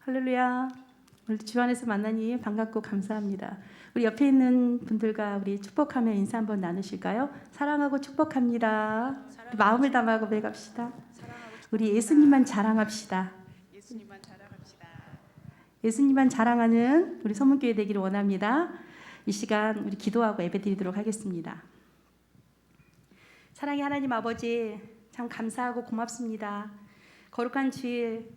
할렐루야. 오늘 주 안에서 만나니 반갑고 감사합니다. 우리 옆에 있는 분들과 우리 축복하며 인사 한번 나누실까요? 사랑하고 축복합니다. 우리 마음을 담아 고백합시다. 우리 예수님만 자랑합시다. 예수님만 자랑합시다. 예수님만 자랑하는 우리 소문교회 되기를 원합니다. 이 시간 우리 기도하고 예배드리도록 하겠습니다. 사랑의 하나님 아버지, 참 감사하고 고맙습니다. 거룩한 주일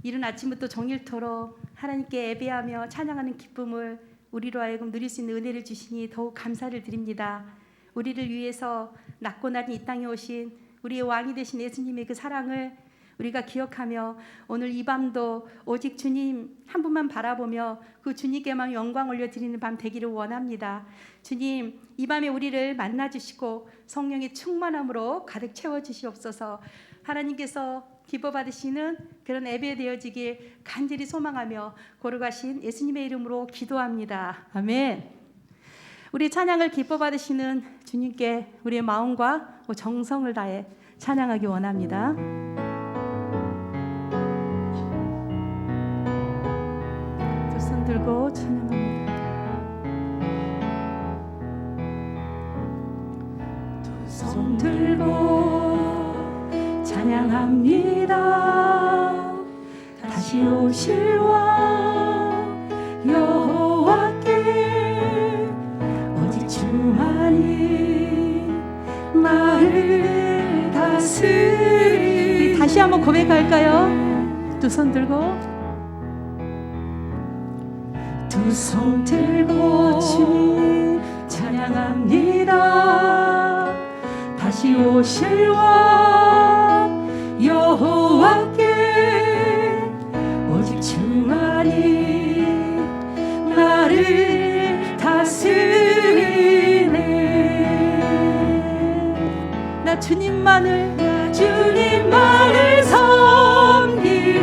이른 아침부터 정일토록 하나님께 예배하며 찬양하는 기쁨을 우리로 하여금 누릴 수 있는 은혜를 주시니 더욱 감사를 드립니다. 우리를 위해서 낮고 낮은 이 땅에 오신 우리의 왕이 되신 예수님의 그 사랑을 우리가 기억하며 오늘 이 밤도 오직 주님 한 분만 바라보며 그 주님께만 영광 올려드리는 밤 되기를 원합니다. 주님, 이 밤에 우리를 만나주시고 성령의 충만함으로 가득 채워주시옵소서. 하나님께서 기뻐 받으시는 그런 예배 되어지길 간절히 소망하며 거룩하신 예수님의 이름으로 기도합니다. 아멘. 우리 찬양을 기뻐 받으시는 주님께 우리의 마음과 정성을 다해 찬양하기 원합니다. 두 손 들고 찬양합니다. 두 손 들고 찬양합니다. 다시 오실 왕 여호와께 오직 주만이 나를 다스리. 우리 다시 한번 고백할까요? 두 손 들고 두 손 들고 주님 찬양합니다. 다시 오실 왕 여호와께 오직 주만이 나를 다스리네. 나 주님만을 섬기리.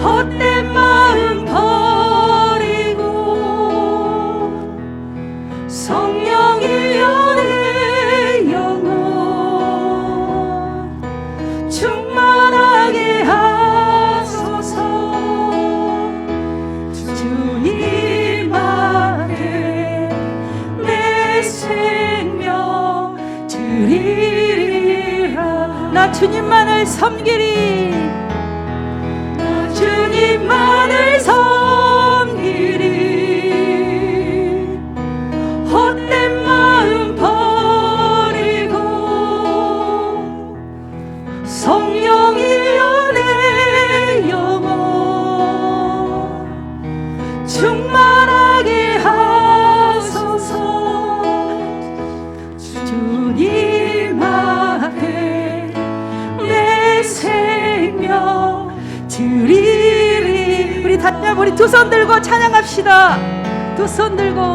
헛된 마음 버리고 성령이여 나 주님만을 섬기리. 나 주님만을 섬기리. 헛된 마음 버리고 성령이여 내 영혼 충만하게 하소서. 주님 앞에 생명 드리리. 우리 다시 한번 우리 두 손 들고 찬양합시다. 두 손 들고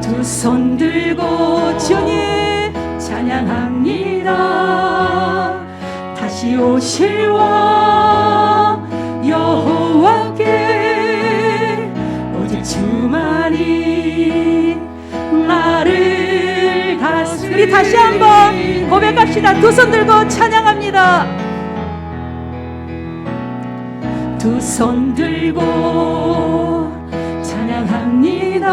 두 손 들고 주님 찬양합니다. 다시 오실 왕 여호와께 오직 주만이 나를 다스리. 우리 다시 한번 고백합시다. 두 손 들고 찬양합니다. 두 손 들고 찬양합니다.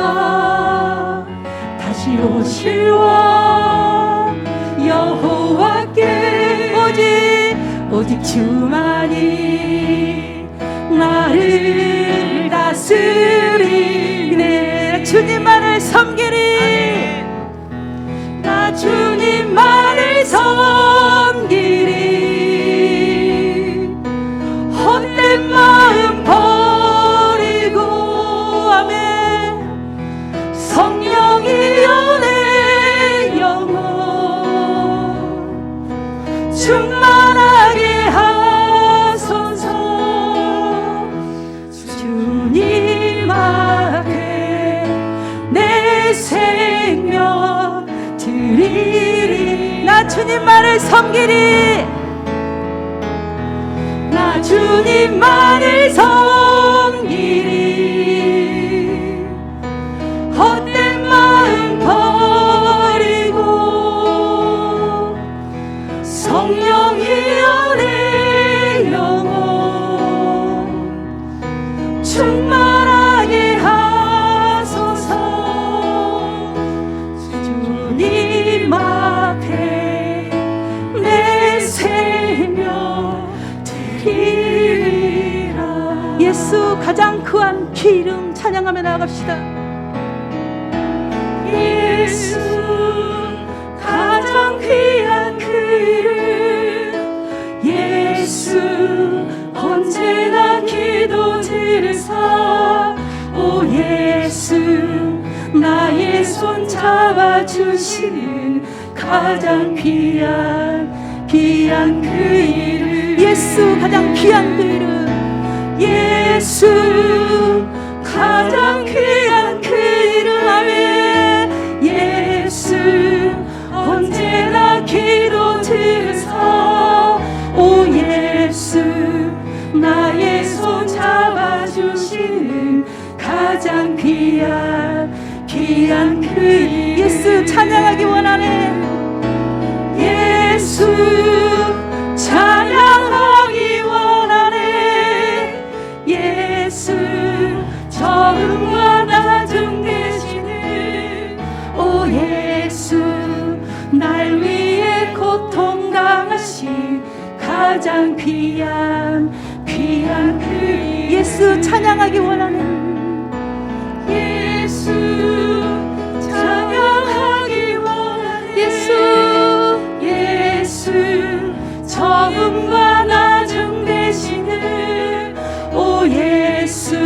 다시 오실 왕 여호와께 오직 주만이 나를 다스리네. 주님만을 섬기리. 나 주님만을 섬기리. 헛된 마음 버리고 아멘. 성령이여 내 영혼 충만하게 하소서. 주님 앞에 내 생명 드리리. 나 주님만을 섬기리. 나 주님만을 섬기리. 헛된 마음 버리고 성령이여 내 귀한 그 이름 찬양하며 나아갑시다. 예수 가장 귀한 그 이름 예수 언제나 기도 들으사 오 예수 나의 손 잡아주시는 가장 귀한 그 이름 예수 가장 귀한 그 이름 예수 가장 귀한 그 이름 아멘 예수 언제나 기도 들으사 오 예수 나의 손 잡아주시는 가장 귀한 그 이름 예수 찬양하기 원하네. 예수 찬양하기 원하네 예수 처음과 나중 되시는 오 예수 날 위해 고통 당하신 가장 귀한 그 예수 찬양하기 원하네. 예수 찬양하기 원하네 예수 처음과 나중 되시는 오 예수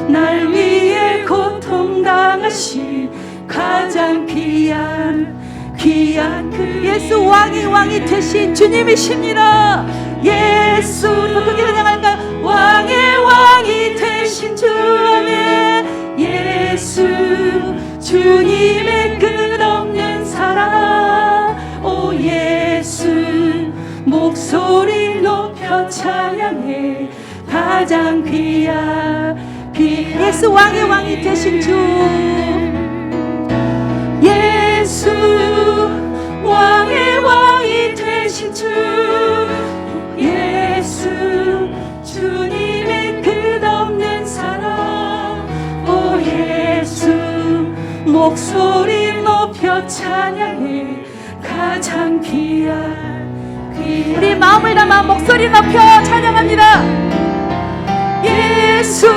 날 위해 고통 당하신 가장 귀한 그 예수 왕이 되신 주님이십니다. 예수 더 크게 찬양할까 왕이 되신 주님의 예수 주님의 끝없는 사랑 오 예수 목소리 높여 찬양해 가장 귀한 예수 왕이 되신 주 예수 왕이 되신 주 예수 주님의 끝없는 사랑 오 예수 목소리 높여 찬양해 가장 귀한 우리 마음을 담아 목소리 높여 찬양합니다. 예수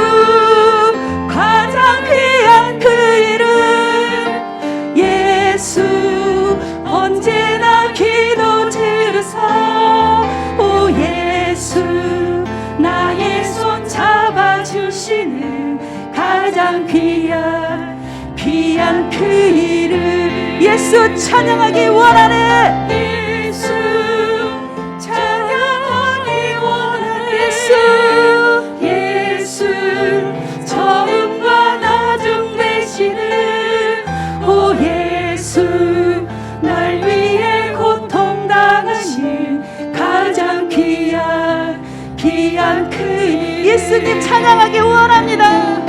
가장 귀한 그 이름 예수 언제나 기도 들으사 오 예수 나의 손 잡아주시는 가장 귀한 그 이름 예수 찬양하기 원하네. 예수 찬양하기 원하네 예수 처음과 나중 되시는 오 예수 날 위해 고통 당하신 가장 귀한 그 이름 예수님 찬양하기 원합니다.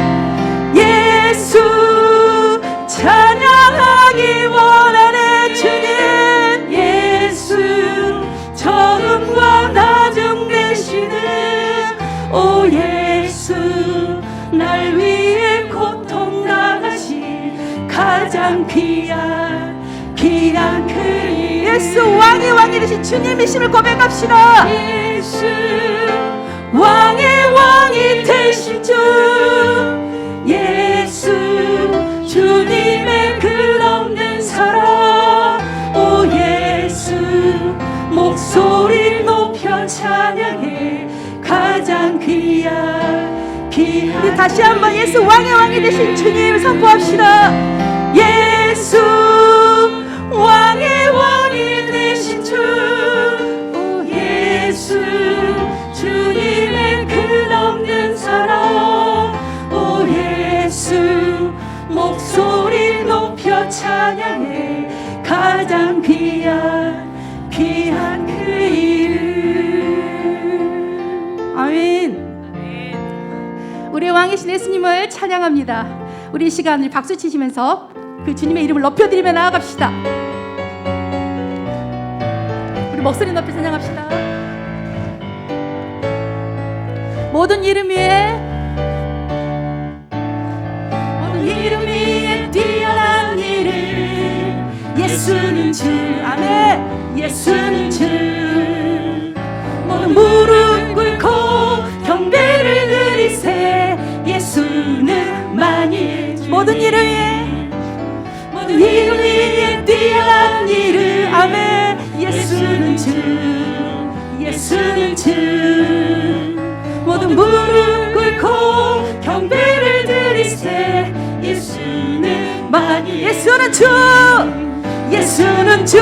예수 찬양하기 원하네 주님 예수 처음과 나중 되시는 오 예수 날 위해 고통 당하신 가장 귀한 그 이름 예수 왕이 되신 주님이심을 고백합시다. 예수 왕이 되신 주 예수 주님의 끝없는 사랑 오 예수 목소리 높여 찬양해 가장 귀한 우리 다시 한번 예수 왕이 되신 주님 선포합시다. 예수 왕이 되신 주 오 예수 주님의 끝없는 사랑 오 예수 목소리 높여 찬양해 가장 귀한 그 이름 아멘. 우리 왕이신 예수님을 찬양합니다. 우리 이 시간을 박수 치시면서 그 주님의 이름을 높여드리며 나아갑시다. 우리 목소리 높여 찬양합시다. 모든 이름 위에 뛰어난 이름 예수는 주 아멘 예수는 주 모든 무릎 꿇고 경배를 드리세 뛰어난 일을 아멘 예수는 주 예수는 주 모든 무릎 꿇고 경배를 드리세 예수는 만일 예수는 주 예수는 주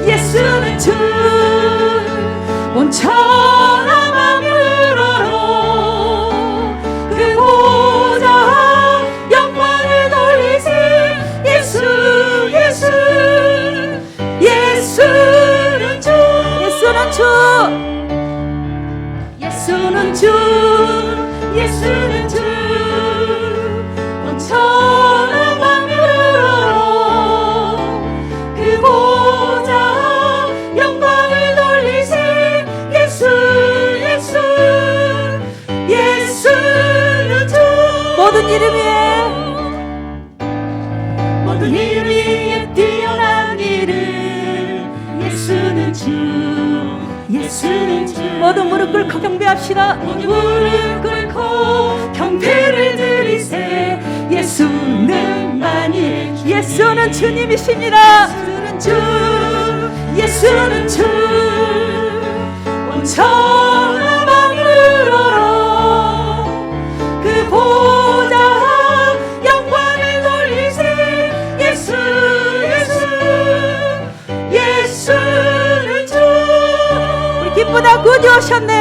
예수는 주 온 천하만물어로 그 보좌 영광을 돌리세 예수 예수 예수는 주 예수는 주 예수는 주 예수는 주 온 천하만물어로 그 보좌 영광을 돌리세 예수 예수 예수는 주 모든 이름 위에 모든 이름 위에 뛰어난 이름 예수는 주 예수는 주 모든 무릎 꿇고 경배합시다 모든 무릎 꿇고 경배를 드리세 예수는 만일 예수는 주님이십니다 예수는 주 예수는 주 온 천하만물어로 그 보좌 영광을 돌리세 예수 예수 예수는 주 우리 기쁘다 구주 오셨네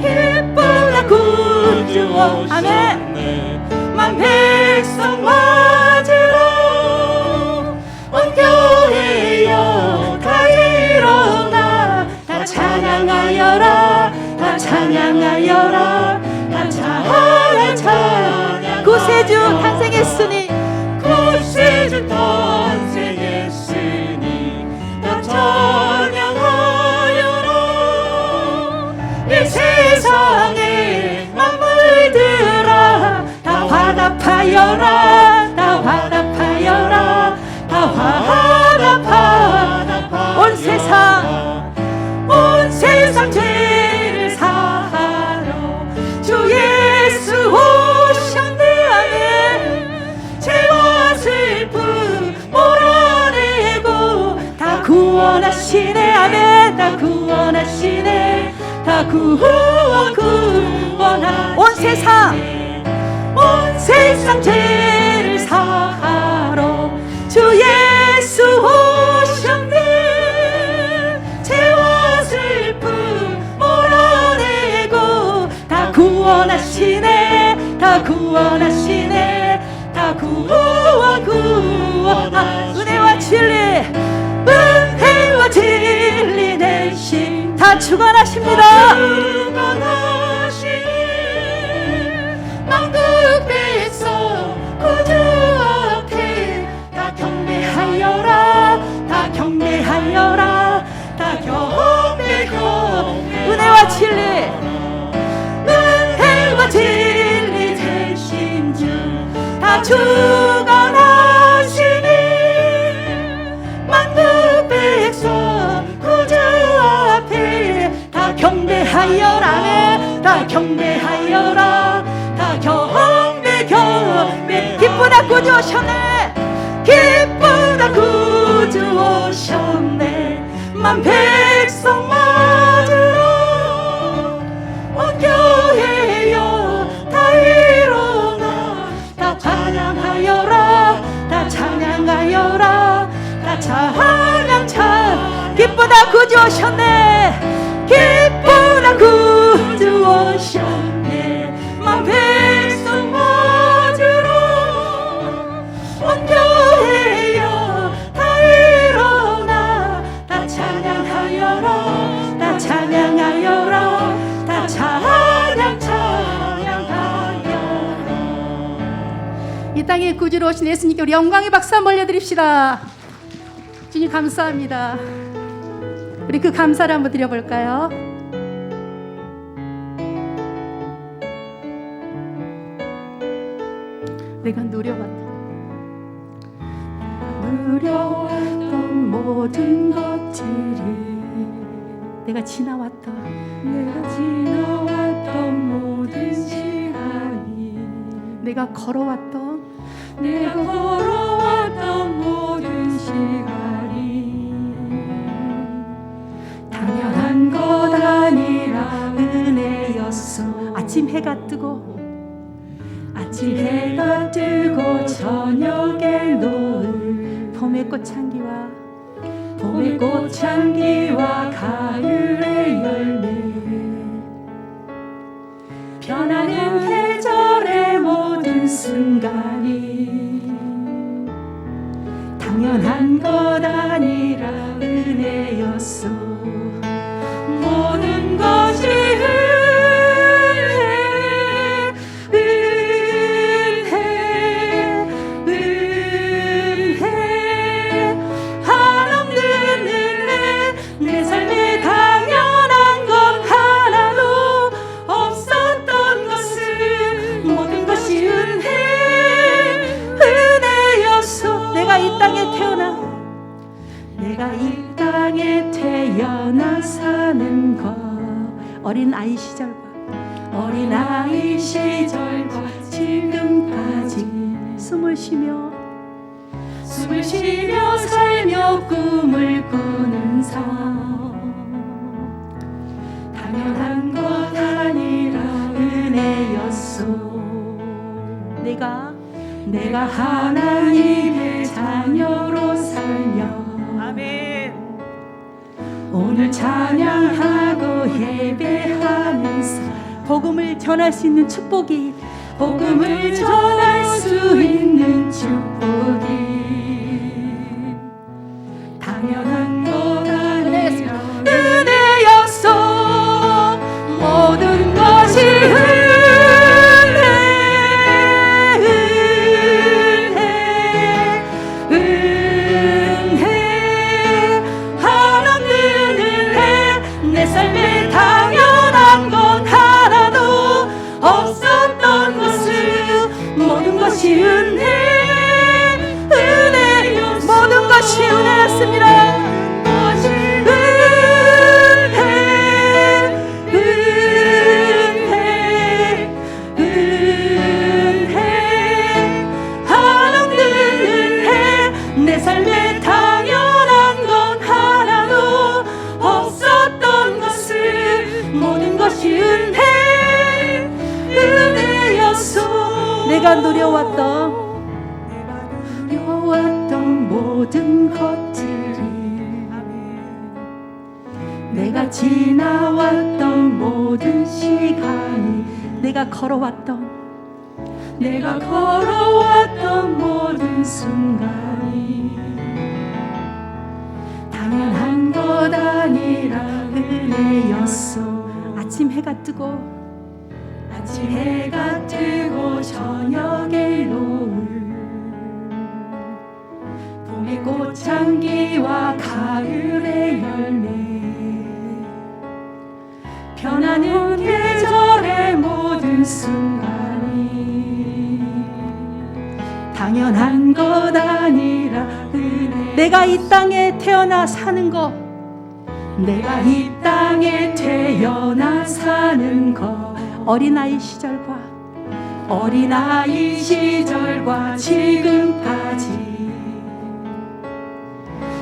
기쁘다 구주 아멘 만 백성 맞으러 온 교회여 다 일어나 다 찬양하여라 다 찬양하여라 다 찬양 구세주 탄생했으니 구세주 탄생했으니 다 찬양하여라 이 세상에 만물들아 다 화답하여라 다 화답하여라 다 화답하여라 온 세상 죄를 사하러 주 예수 오셨네 아멘 죄와 슬픔 몰아내고 다 구원하시네 아멘 다 구원하시네 다 구원하 온 세상 죄를 사하러 주 예수 오셨네 죄와 슬픔 몰아내고 다 구원하시네 다 구원하시네 다 구원하 은혜와 진리 대신 다 주관하십니다 만국 백성 구주 앞에 다 경배하여라 다 경배하여라 다 경배 은혜와 진리 되신 주 다 주관하시니 만국 백성 구주 앞에 다 경배하여라 다 경배하여라 다 경배 기쁘다 구주 오셨네 기쁘다 구주 오셨네 만 백성 맞으러 온 교회여 다 일어나 다 찬양하여라 다 찬양하여라 다 찬양 기쁘다 구주 오셨네 기쁘다 구주 오셨네 만 백성 맞으러 온 교회여 다 일어나 다 찬양하여라 다 찬양하여라 다 찬양하여라 이 땅에 구주로 오신 예수님께 우리 영광의 박수 한번 올려드립시다 주님 감사합니다 우리 그 감사를 한번 드려볼까요? 내가 누려왔던 모든 것들이 내가 지나왔던 모든 시간이 내가 걸어왔던 해가 뜨고 아침 해가 뜨고 저녁에 노을 봄의 꽃향기와 가을의 열매 변하는 계절의 모든 순간이 당연한 것 아니라 은혜였소. 모든 것이 은혜 한없는 은혜. 내 삶에 당연한 것 하나도 없었던 것을 모든 것이 은혜였소. 내가 이 땅에 태어나 사는 것 어린아이 시절과 지금까지 숨을 쉬며 살며 꿈을 꾸는 삶 당연한 것 아니라 은혜였소. 내가 하나님의 자녀로 살며 아멘. 오늘 찬양하고 예배하는 삶 복음을 전할 수 있는 축복이 당연한 것 아니라 은혜였소. 모든 것이 은혜 한없는 은혜. 내 삶에 당연한 것 하나도 없었던 것을 모든 것이 모든 것이 은혜였습니다. 한없는 은혜. 내 삶에 당연한 것 하나도 없었던 것을 모든 것이 은혜였소. 내가 누려왔던 모든 것들이 내가 지나왔던 모든 시간이 내가 걸어왔던 모든 순간이 당연한 것 아니라 은혜였소. 아침 해가 뜨고 저녁에 노을 봄의 꽃향기와 가을의 열매 변하는 계절의 모든 순간이 당연한 것 아니라 은혜. 내가 이 땅에 태어나 사는 것 어린아이 시절과 지금까지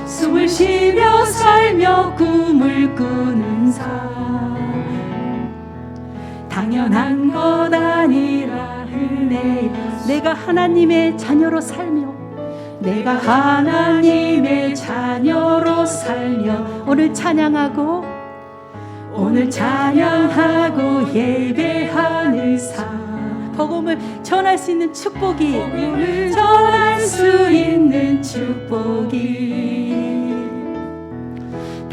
숨을 쉬며 살며 꿈을 꾸는 삶 당연한 것 아니라 은혜. 내가 하나님의 자녀로 살며 오늘 찬양하고 예배하는 삶 복음을 전할 수 있는 축복이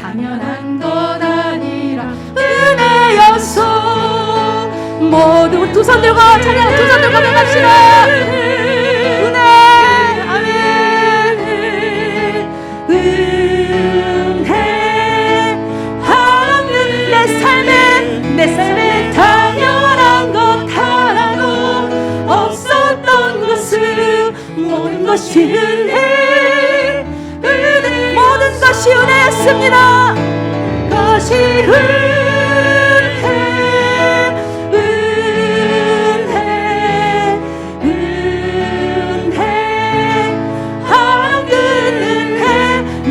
당연한 것 아니라 은혜였소. 모두 두 손 들고 찬양 고백합시다. 은혜 아멘. 은혜 한없는 내 삶에 당연한 것 하나도 없었던 것을 모든 것이 모든 것이 은혜였습니다. 한없는 은혜.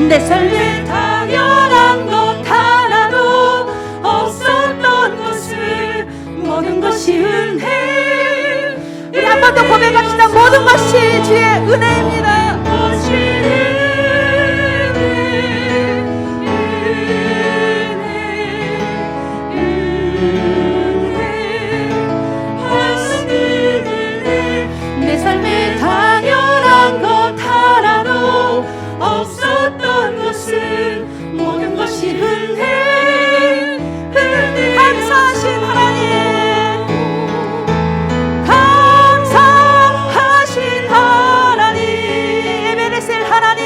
내 삶에 당연한 것 하나도 없었던 것을 모든 것이 은혜. 모든 것이 주의 은혜입니다. 내 삶에 당연한 것 하나도 없었던 것은 모든 것이 은혜 감사하신 하나님, 감사하신 하나님, 에베네셀 하나님,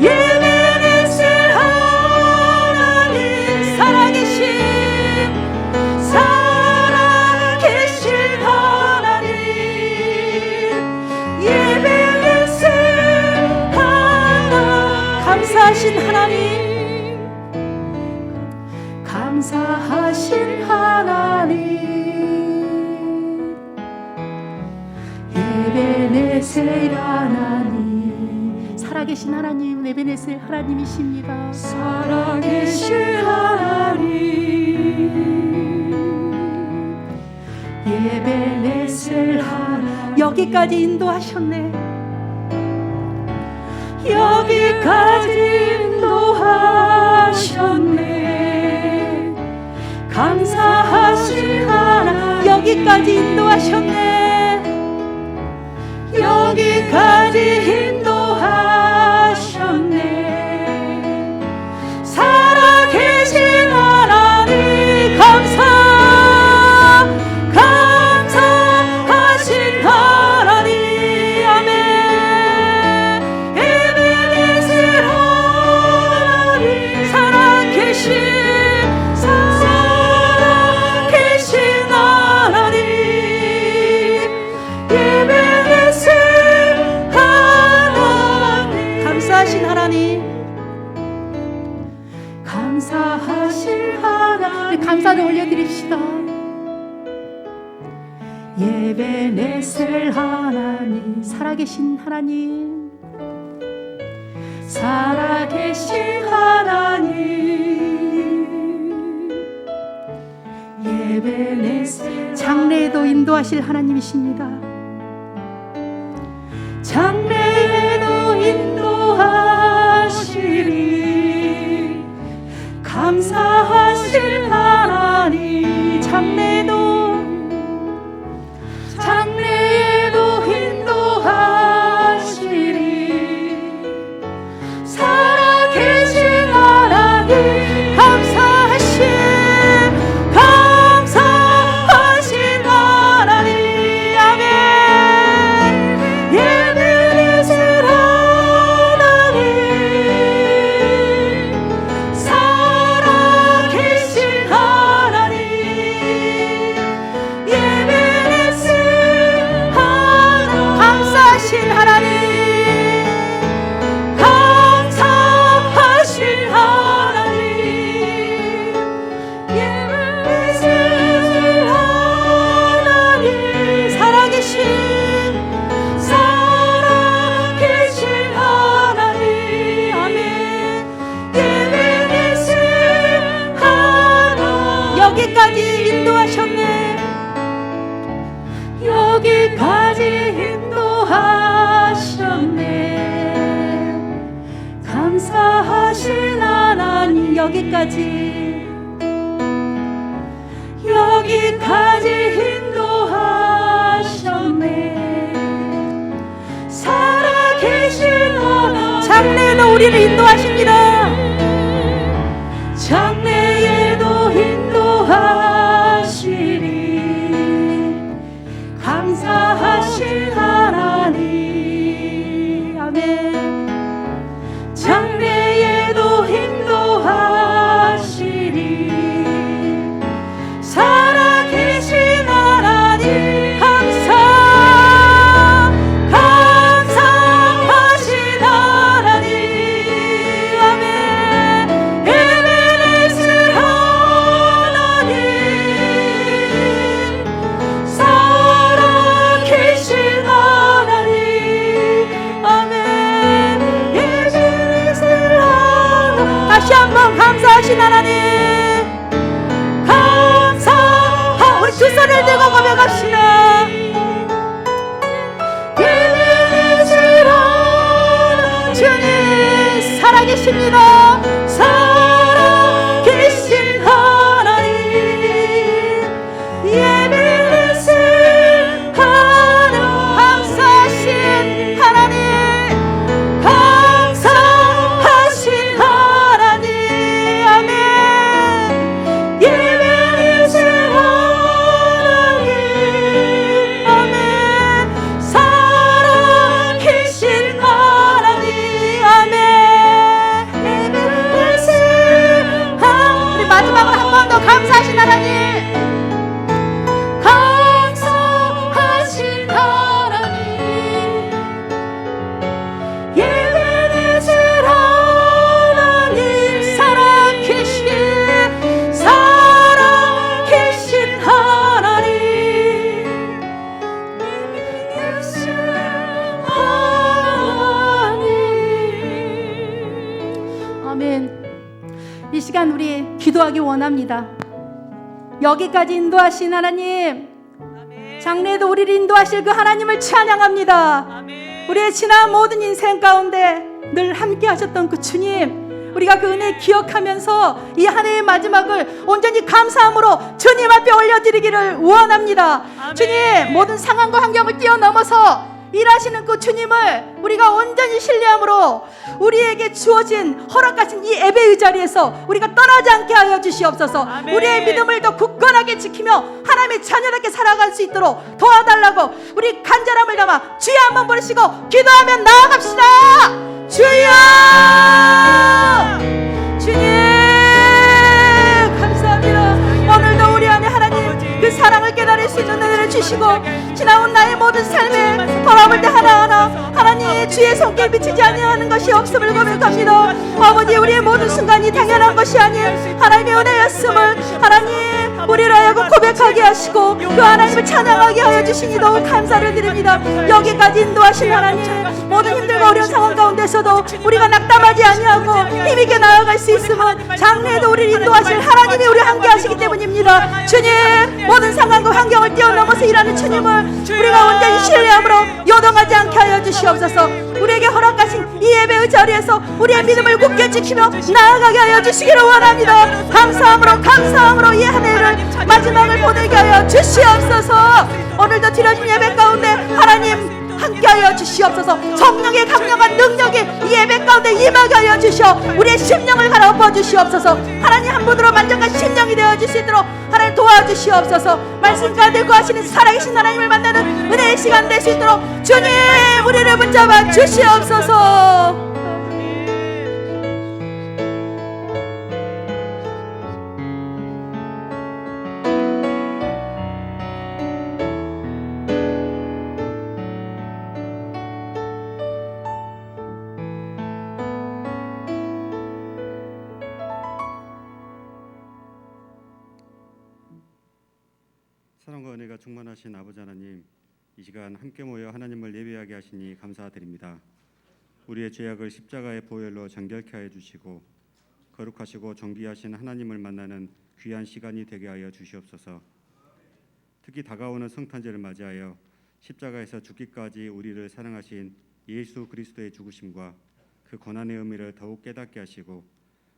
에베네셀 하나님, 살아계신 하나님, 에베네셀 하나님, 감사하신 하나님, 감사하신 하나님, 에베네셀 하나님, 살아계신 하나님, 에베네셀 하나님이십니다. 살아계신 하나님, 에베네셀 하나님, 여기까지 인도하셨네. 여기까지 인도하셨네. 감사하신 하나님, 여기까지 인도하셨네. 여기까지 인도하셨네. 살아계신 하나님, 감사하신 하나님, 아멘. 에베네셀 하나님, 살아계신 하나님, 에베네셀 하나님, 감사하신 하나님, 감사하신 하나님, 감사를 올려드립시다. 에베네셀 하나님, 살아계신 하나님, 살아계신 하나님, 에베네셀, 장래에도 인도하실 하나님이십니다. 장래에도 인도하시리. 감사하신 하나님, 장래에도 인도하시리. 살아계신 하나님, 감사하신 하나님, 아멘. 에베네셀 하나님, 살아계신 하나님, 에베네셀 하나님, 감사하신 하나님, 감사하신 하나님, 에베네셀 하나님, 살아계신 하나님, 아멘. 에베네셀 하나님, 여기까지 인도하셨네. 여기까지 인도하셨네. 감사하신 하나님, 여기까지 인도하셨네. 살아계신 하나님, 장래에도 우리를 인도하십니다. 장래에도 인도하시리. 감사하신 하나님, 아멘. 장래에도 인도하시리. 살아계신 하나님, 감사하신 하나님, 아멘. 에베네셀 하나님, 살아계신 하나님, 아멘. 에베네셀 하나님, 다시 한번 감사하신 하나님, 우리 두 손을 들고 고백합시다. 계십니다. 살아계신 하나님, 예배드리신 하나님, 감사하신 하나님, 감사하신 하나님, 아멘. 예배드리신 하나님, 아멘. 살아계신 하나님, 아멘. 예배드리신 하나님. 우리 마지막으로 한 번 더 감사하신 하나님, 감사하신 하나님, 예배드리신 하나님, 살아계신 하나님, 예배드리신 하나님. 아멘. 이 시간 우리 기도하기 원합니다. 여기까지 인도하신 하나님, 장래에도 우리를 인도하실 그 하나님을 찬양합니다. 우리의 지난 모든 인생 가운데 늘 함께 하셨던 그 주님, 우리가 그 은혜 기억하면서 이 한 해의 마지막을 온전히 감사함으로 주님 앞에 올려드리기를 원합니다. 주님, 모든 상황과 환경을 뛰어넘어서 일하시는 그 주님을 우리가 온전히 신뢰함으로 우리에게 주어진 허락하신 이 예배의 자리에서 우리가 떠나지 않게 하여 주시옵소서. 아멘. 우리의 믿음을 더 굳건하게 지키며 하나님의 자녀답게 살아갈 수 있도록 도와달라고 우리 간절함을 담아 주여 한번 부르시고 기도하며 나아갑시다. 주여, 주님 감사합니다. 오늘도 우리 안에 하나님 그 사랑을 깨달을 수 있는 은혜를 주시고 지나온 나의 모든 삶에 돌아볼 때 하나하나 하나님 주의 손길 비치지 아니하는 것이 없음을 고백합니다. 아버지, 우리의 모든 순간이 당연한 것이 아닌 하나님의 은혜였음을 하나님 우리를 하여금 고백하게 하시고 그 하나님을 찬양하게 하여 주시니 더욱 감사를 드립니다. 여기까지 인도하신 하나님, 모든 힘들고 어려운 상황 가운데서도 우리가 낙담하지 아니하고 힘있게 나아갈 수 있음은 장래에도 우리를 인도하실 하나님이 우리 함께 하시기 때문입니다. 주님, 모든 상황과 환경을 뛰어넘어서 일하는 주님을 우리가 온전히 신뢰함으로 요동하지 않게 하여 주시옵소서. 우리에게 허락하신 이 예배의 자리에서 우리의 믿음을 굳게 지키며 나아가게 하여 주시기를 원합니다. 감사함으로 이 한 해를 마지막을 보내게 하여 주시옵소서. 오늘도 드려진 예배 가운데 하나님 함께하여 주시옵소서. 성령의 강력한 능력이 이 예배 가운데 임하게 하여 주시어 우리의 심령을 갈아엎어 주시옵소서. 하나님 한 분으로 만족한 심령이 되어줄 수 있도록 하나님 도와주시옵소서. 말씀 가운데 거하시는 살아계신 하나님을 만나는 은혜의 시간 될 수 있도록 주님 우리를 붙잡아 주시옵소서. 사랑과 은혜가 충만하신 아버지 하나님, 이 시간 함께 모여 하나님을 예배하게 하시니 감사드립니다. 우리의 죄악을 십자가의 보혈로 정결케 하여 주시고 거룩하시고 정비하신 하나님을 만나는 귀한 시간이 되게 하여 주시옵소서. 특히 다가오는 성탄절을 맞이하여 십자가에서 죽기까지 우리를 사랑하신 예수 그리스도의 죽으심과 그 고난의 의미를 더욱 깨닫게 하시고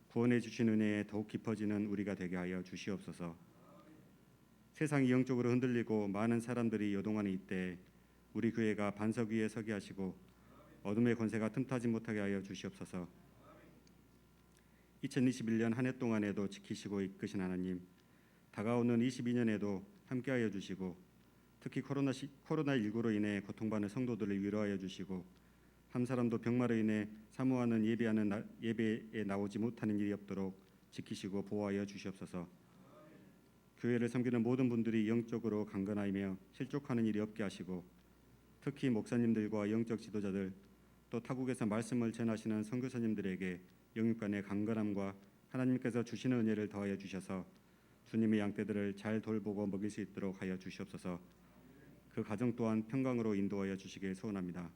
구원해 주신 은혜에 더욱 깊어지는 우리가 되게 하여 주시옵소서. 세상이 영적으로 흔들리고 많은 사람들이 요동하는 이때 우리 교회가 반석 위에 서게 하시고 어둠의 권세가 틈타지 못하게 하여 주시옵소서. 2021년 한 해 동안에도 지키시고 이끄신 하나님, 다가오는 22년에도 함께하여 주시고 특히 코로나19로 인해 고통받는 성도들을 위로하여 주시고 한 사람도 병마로 인해 사모하는 예배에 나오지 못하는 일이 없도록 지키시고 보호하여 주시옵소서. 교회를 섬기는 모든 분들이 영적으로 강건하며 실족하는 일이 없게 하시고 특히 목사님들과 영적 지도자들 또 타국에서 말씀을 전하시는 선교사님들에게 영육간의 강건함과 하나님께서 주시는 은혜를 더하여 주셔서 주님의 양떼들을 잘 돌보고 먹일 수 있도록 하여 주시옵소서. 그 가정 또한 평강으로 인도하여 주시길 소원합니다.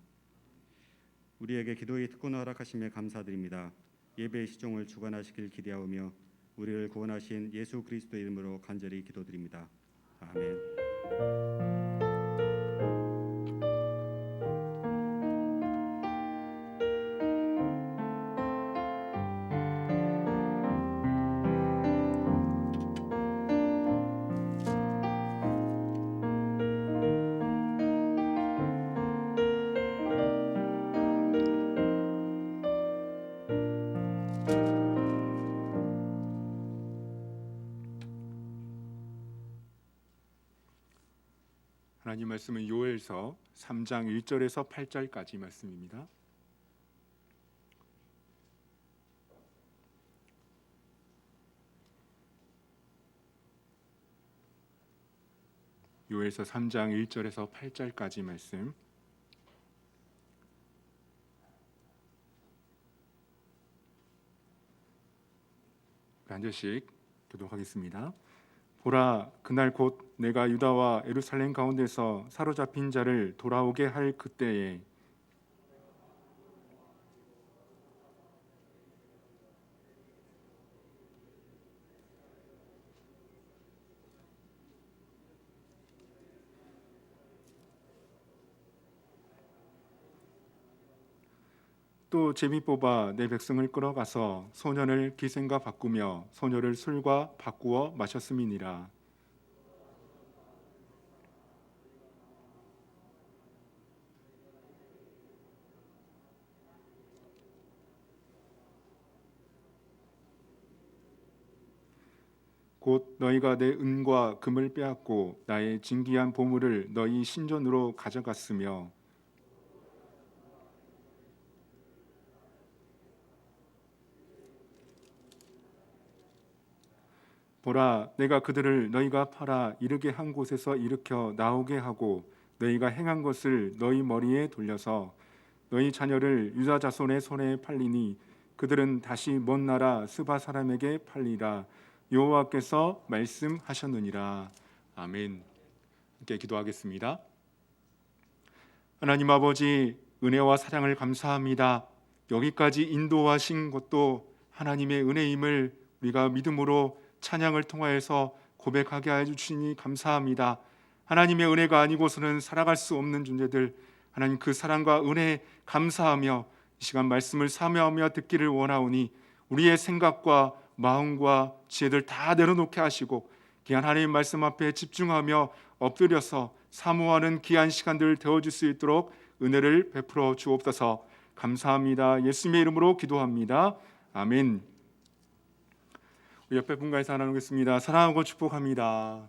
우리에게 기도의 특권을 허락하심에 감사드립니다. 예배의 시종을 주관하시길 기대하오며 우리를 구원하신 예수 그리스도의 이름으로 간절히 기도드립니다. 아멘. 하나님 말씀은 요엘서 3장 1절에서 8절까지 말씀입니다. 요엘서 3장 1절에서 8절까지 말씀. 한 절씩 교독하겠습니다. 보라, 그날 곧 내가 유다와 예루살렘 가운데서 사로잡힌 자를 돌아오게 할 그때에 또 제비 뽑아 내 백성을 끌어가서 소년을 기생과 바꾸며 소녀를 술과 바꾸어 마셨음이니라. 곧 너희가 내 은과 금을 빼앗고 나의 진귀한 보물을 너희 신전으로 가져갔으며 보라, 내가 그들을 너희가 팔아 이르게 한 곳에서 일으켜 나오게 하고 너희가 행한 것을 너희 머리에 돌려서 너희 자녀를 유다 자손의 손에 팔리니 그들은 다시 먼 나라 스바 사람에게 팔리라. 여호와께서 말씀하셨느니라. 아멘. 함께 기도하겠습니다. 하나님 아버지, 은혜와 사랑을 감사합니다. 여기까지 인도하신 것도 하나님의 은혜임을 우리가 믿음으로 찬양을 통하여서 고백하게 해주시니 감사합니다. 하나님의 은혜가 아니고서는 살아갈 수 없는 존재들, 하나님 그 사랑과 은혜 감사하며 이 시간 말씀을 사모하며 듣기를 원하오니 우리의 생각과 마음과 지혜들 다 내려놓게 하시고 귀한 하나님 말씀 앞에 집중하며 엎드려서 사모하는 귀한 시간들 되어줄 수 있도록 은혜를 베풀어 주옵소서. 감사합니다. 예수님의 이름으로 기도합니다. 아멘. 우리 옆에 분과 인사 나누겠습니다. 사랑하고 축복합니다.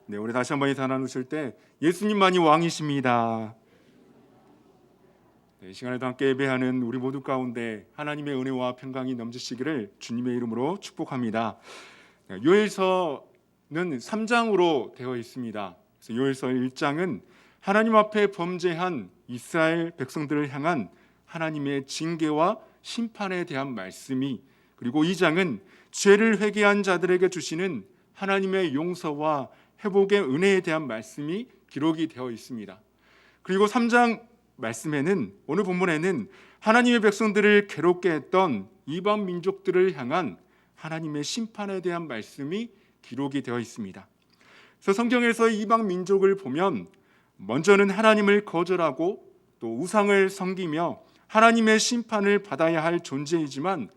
네, 우리 다시 한번 인사 나누실 때 예수님만이 왕이십니다. 네, 이 시간에도 함께 예배하는 우리 모두 가운데 하나님의 은혜와 평강이 넘치시기를 주님의 이름으로 축복합니다. 네, 요엘서는 3장으로 되어 있습니다. 그래서 요엘서 1장은 하나님 앞에 범죄한 이스라엘 백성들을 향한 하나님의 징계와 심판에 대한 말씀이, 그리고 2장은 죄를 회개한 자들에게 주시는 하나님의 용서와 회복의 은혜에 대한 말씀이 기록이 되어 있습니다. 그리고 3장 말씀에는, 오늘 본문에는 하나님의 백성들을 괴롭게 했던 이방 민족들을 향한 하나님의 심판에 대한 말씀이 기록이 되어 있습니다. 그래서 성경에서 이방 민족을 보면 먼저는 하나님을 거절하고 또 우상을 섬기며 하나님의 심판을 받아야 할 존재이지만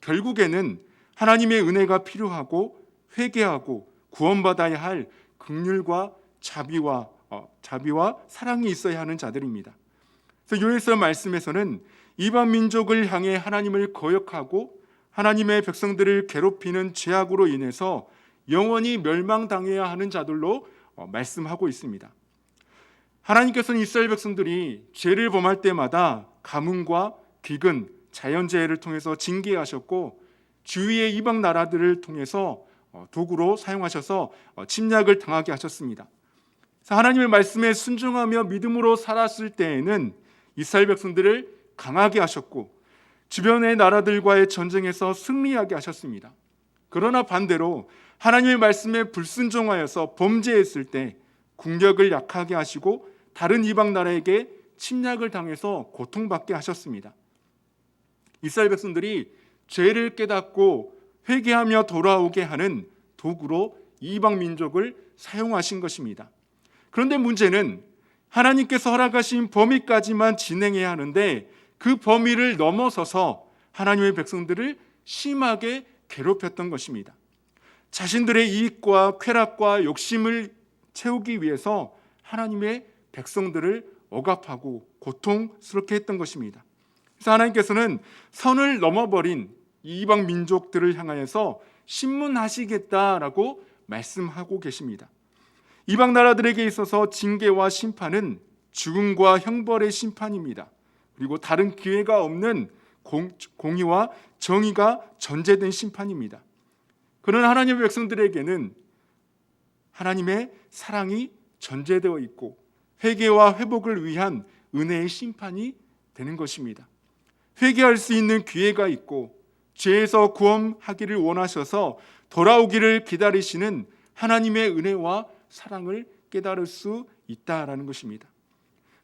결국에는 하나님의 은혜가 필요하고 회개하고 구원받아야 할 긍휼과 자비와 사랑이 있어야 하는 자들입니다. 그래서 요엘서 말씀에서는 이방 민족을 향해 하나님을 거역하고 하나님의 백성들을 괴롭히는 죄악으로 인해서 영원히 멸망당해야 하는 자들로 말씀하고 있습니다. 하나님께서는 이스라엘 백성들이 죄를 범할 때마다 가뭄과 기근, 자연재해를 통해서 징계하셨고 주위의 이방 나라들을 통해서 도구로 사용하셔서 침략을 당하게 하셨습니다. 하나님의 말씀에 순종하며 믿음으로 살았을 때에는 이스라엘 백성들을 강하게 하셨고 주변의 나라들과의 전쟁에서 승리하게 하셨습니다. 그러나 반대로 하나님의 말씀에 불순종하여서 범죄했을 때 국력을 약하게 하시고 다른 이방 나라에게 침략을 당해서 고통받게 하셨습니다. 이스라엘 백성들이 죄를 깨닫고 회개하며 돌아오게 하는 도구로 이방 민족을 사용하신 것입니다. 그런데 문제는 하나님께서 허락하신 범위까지만 진행해야 하는데 그 범위를 넘어서서 하나님의 백성들을 심하게 괴롭혔던 것입니다. 자신들의 이익과 쾌락과 욕심을 채우기 위해서 하나님의 백성들을 억압하고 고통스럽게 했던 것입니다. 그래서 하나님께서는 선을 넘어버린 이방 민족들을 향하여서 심문하시겠다라고 말씀하고 계십니다. 이방 나라들에게 있어서 징계와 심판은 죽음과 형벌의 심판입니다. 그리고 다른 기회가 없는 공의와 정의가 전제된 심판입니다. 그런 하나님의 백성들에게는 하나님의 사랑이 전제되어 있고 회개와 회복을 위한 은혜의 심판이 되는 것입니다. 회개할 수 있는 기회가 있고 죄에서 구원하기를 원하셔서 돌아오기를 기다리시는 하나님의 은혜와 사랑을 깨달을 수 있다라는 것입니다.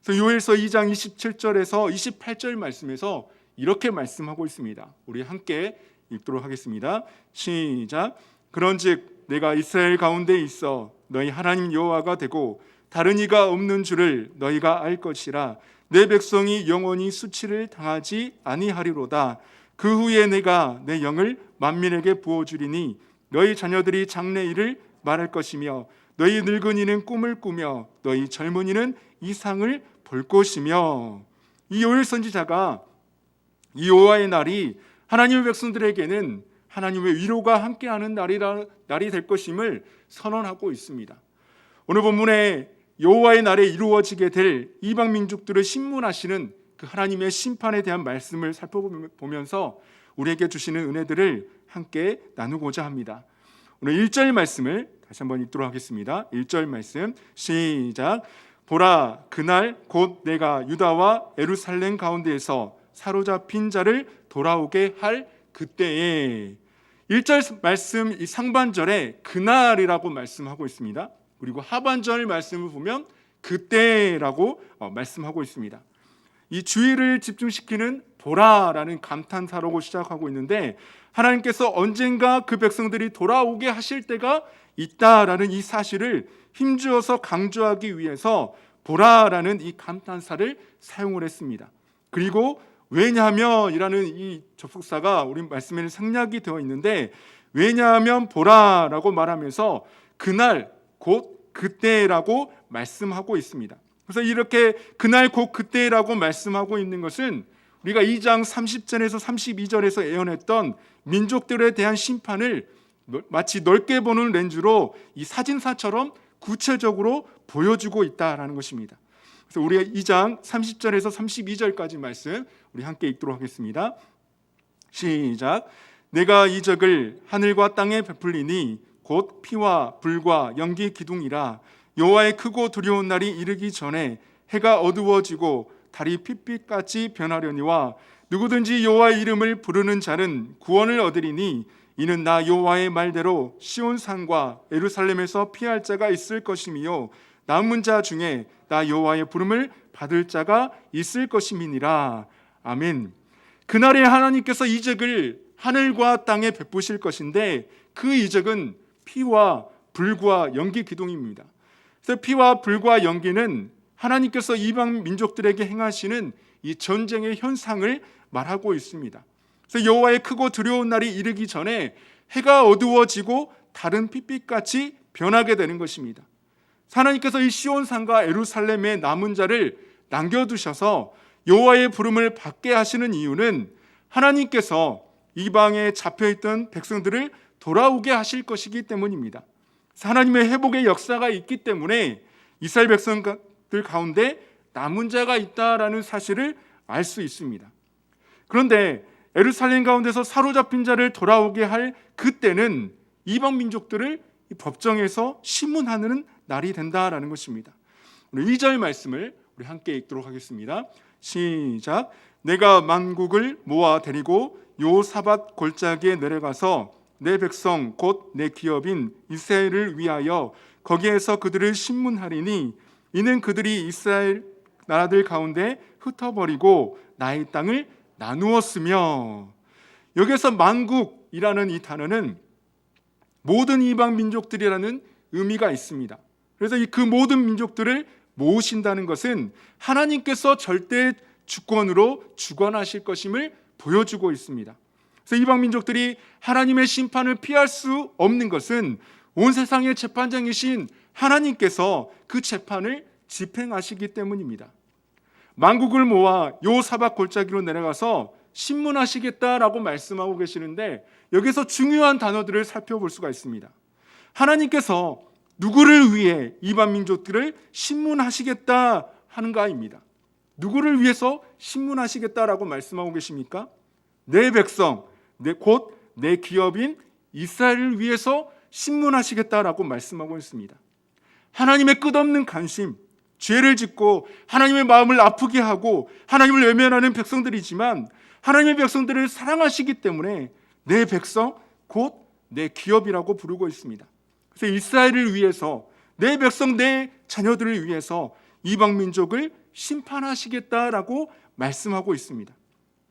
그래서 요엘서 2장 27절에서 28절 말씀에서 이렇게 말씀하고 있습니다. 우리 함께 읽도록 하겠습니다. 시작. 그런즉 내가 이스라엘 가운데 있어 너희 하나님 여호와가 되고 다른 이가 없는 줄을 너희가 알 것이라. 내 백성이 영원히 수치를 당하지 아니하리로다. 그 후에 내가 내 영을 만민에게 부어주리니 너희 자녀들이 장래일을 말할 것이며 너희 늙은이는 꿈을 꾸며 너희 젊은이는 이상을 볼 것이며. 이 요엘 선지자가 이 여호와의 날이 하나님의 백성들에게는 하나님의 위로가 함께하는 날이 될 것임을 선언하고 있습니다. 오늘 본문에 여호와의 날에 이루어지게 될 이방 민족들을 심문하시는 그 하나님의 심판에 대한 말씀을 살펴보면서 우리에게 주시는 은혜들을 함께 나누고자 합니다. 오늘 1절 말씀을 다시 한번 읽도록 하겠습니다. 1절 말씀 시작. 보라, 그날 곧 내가 유다와 예루살렘 가운데에서 사로잡힌 자를 돌아오게 할 그때에. 1절 말씀 이 상반절에 그날이라고 말씀하고 있습니다. 그리고 하반절 말씀을 보면 그때라고 말씀하고 있습니다. 이 주의를 집중시키는 보라라는 감탄사라고 시작하고 있는데 하나님께서 언젠가 그 백성들이 돌아오게 하실 때가 있다라는 이 사실을 힘주어서 강조하기 위해서 보라라는 이 감탄사를 사용을 했습니다. 그리고 왜냐하면이라는 이 접속사가 우리 말씀에는 생략이 되어 있는데 왜냐하면 보라라고 말하면서 그날 곧 그때라고 말씀하고 있습니다. 그래서 이렇게 그날 곧 그때라고 말씀하고 있는 것은 우리가 2장 30절에서 32절에서 예언했던 민족들에 대한 심판을 마치 넓게 보는 렌즈로 이 사진사처럼 구체적으로 보여주고 있다라는 것입니다. 그래서 우리가 2장 30절에서 32절까지 말씀 우리 함께 읽도록 하겠습니다. 시작. 내가 이적을 하늘과 땅에 베풀리니 곧 피와 불과 연기 기둥이라. 여호와의 크고 두려운 날이 이르기 전에 해가 어두워지고 달이 핏빛같이 변하려니와 누구든지 여호와의 이름을 부르는 자는 구원을 얻으리니 이는 나 여호와의 말대로 시온 산과 예루살렘에서 피할 자가 있을 것이며 남은 자 중에 나 여호와의 부름을 받을 자가 있을 것임이니라. 아멘. 그날에 하나님께서 이적을 하늘과 땅에 베푸실 것인데 그 이적은 피와 불과 연기 기둥입니다. 그래서 피와 불과 연기는 하나님께서 이방 민족들에게 행하시는 이 전쟁의 현상을 말하고 있습니다. 그래서 여호와의 크고 두려운 날이 이르기 전에 해가 어두워지고 다른 핏빛같이 변하게 되는 것입니다. 하나님께서 이 시온산과 예루살렘의 남은 자를 남겨두셔서 여호와의 부름을 받게 하시는 이유는 하나님께서 이방에 잡혀있던 백성들을 돌아오게 하실 것이기 때문입니다. 하나님의 회복의 역사가 있기 때문에 이스라엘 백성들 가운데 남은 자가 있다라는 사실을 알 수 있습니다. 그런데 예루살렘 가운데서 사로잡힌 자를 돌아오게 할 그때는 이방 민족들을 법정에서 심문하는 날이 된다라는 것입니다. 오늘 2절 말씀을 우리 함께 읽도록 하겠습니다. 시작. 내가 만국을 모아 데리고 요사밧 골짜기에 내려가서 내 백성 곧 내 기업인 이스라엘을 위하여 거기에서 그들을 심문하리니 이는 그들이 이스라엘 나라들 가운데 흩어버리고 나의 땅을 나누었으며. 여기서 만국이라는 이 단어는 모든 이방 민족들이라는 의미가 있습니다. 그래서 그 모든 민족들을 모으신다는 것은 하나님께서 절대 주권으로 주관하실 것임을 보여주고 있습니다. 그래서 이방 민족들이 하나님의 심판을 피할 수 없는 것은 온 세상의 재판장이신 하나님께서 그 재판을 집행하시기 때문입니다. 만국을 모아 여호사밧 골짜기로 내려가서 신문하시겠다라고 말씀하고 계시는데, 여기서 중요한 단어들을 살펴볼 수가 있습니다. 하나님께서 누구를 위해 이방 민족들을 신문하시겠다 하는가입니다. 누구를 위해서 신문하시겠다라고 말씀하고 계십니까? 내 백성, 곧 내 기업인 이스라엘을 위해서 신문하시겠다라고 말씀하고 있습니다. 하나님의 끝없는 관심, 죄를 짓고 하나님의 마음을 아프게 하고 하나님을 외면하는 백성들이지만, 하나님의 백성들을 사랑하시기 때문에 내 백성, 곧 내 기업이라고 부르고 있습니다. 그래서 이스라엘을 위해서, 내 백성, 내 자녀들을 위해서 이방 민족을 심판하시겠다라고 말씀하고 있습니다.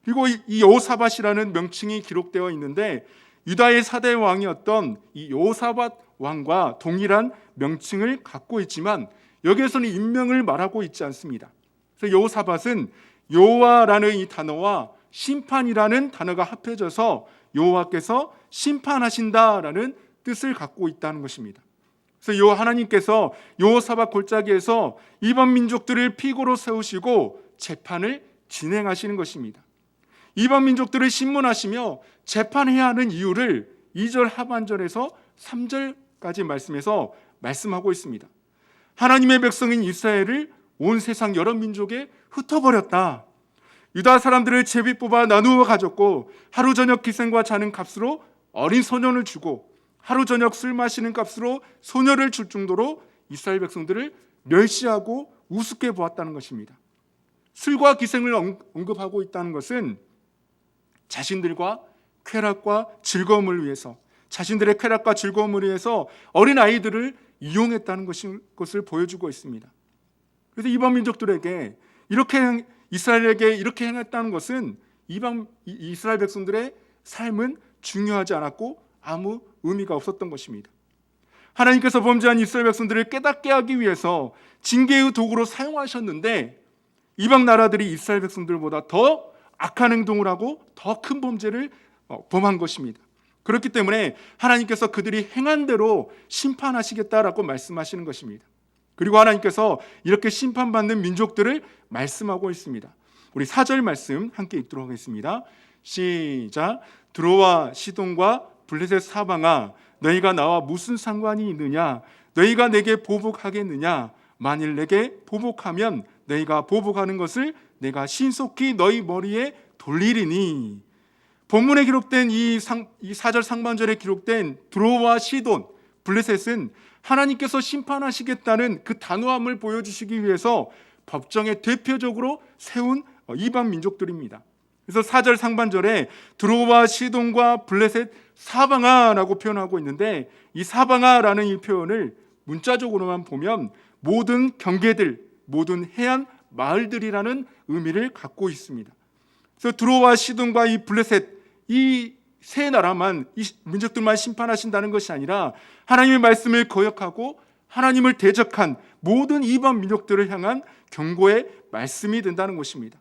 그리고 이 여호사밧이라는 명칭이 기록되어 있는데, 유다의 4대 왕이었던 이 여호사밧 왕과 동일한 명칭을 갖고 있지만 여기에서는 인명을 말하고 있지 않습니다. 그래서 여호사밧은 여호와라는 이 단어와 심판이라는 단어가 합해져서 여호와께서 심판하신다라는 뜻을 갖고 있다는 것입니다. 그래서 하나님께서 여호사밧 골짜기에서 이방 민족들을 피고로 세우시고 재판을 진행하시는 것입니다. 이방 민족들을 신문하시며 재판해야 하는 이유를 2절 하반절에서 3절까지 말씀해서 말씀하고 있습니다. 하나님의 백성인 이스라엘을 온 세상 여러 민족에 흩어버렸다. 유다 사람들을 제비 뽑아 나누어 가졌고, 하루 저녁 기생과 자는 값으로 어린 소년을 주고 하루 저녁 술 마시는 값으로 소녀를 줄 정도로 이스라엘 백성들을 멸시하고 우습게 보았다는 것입니다. 술과 기생을 언급하고 있다는 것은 자신들과 쾌락과 즐거움을 위해서, 자신들의 쾌락과 즐거움을 위해서 어린 아이들을 이용했다는 것을 보여주고 있습니다. 그래서 이방 민족들에게 이스라엘에게 이렇게 행했다는 것은 이스라엘 백성들의 삶은 중요하지 않았고 아무 의미가 없었던 것입니다. 하나님께서 범죄한 이스라엘 백성들을 깨닫게 하기 위해서 징계의 도구로 사용하셨는데, 이방 나라들이 이스라엘 백성들보다 더 악한 행동을 하고 더 큰 범죄를 범한 것입니다. 그렇기 때문에 하나님께서 그들이 행한 대로 심판하시겠다라고 말씀하시는 것입니다. 그리고 하나님께서 이렇게 심판받는 민족들을 말씀하고 있습니다. 우리 4절 말씀 함께 읽도록 하겠습니다. 시작. 드로와 시돈과 블레셋 사방아, 너희가 나와 무슨 상관이 있느냐? 너희가 내게 보복하겠느냐? 만일 내게 보복하면 너희가 보복하는 것을 내가 신속히 너희 머리에 돌리리니. 본문에 기록된 이 4절 상반절에 기록된 드로와 시돈, 블레셋은 하나님께서 심판하시겠다는 그 단호함을 보여주시기 위해서 법정에 대표적으로 세운 이방 민족들입니다. 그래서 4절 상반절에 드로와 시돈과 블레셋 사방아라고 표현하고 있는데, 이 사방아라는 이 표현을 문자적으로만 보면 모든 경계들, 모든 해안 마을들이라는 의미를 갖고 있습니다. 그래서 드로와 시돈과 이 블레셋, 이 세 나라만, 이 민족들만 심판하신다는 것이 아니라 하나님의 말씀을 거역하고 하나님을 대적한 모든 이방 민족들을 향한 경고의 말씀이 된다는 것입니다.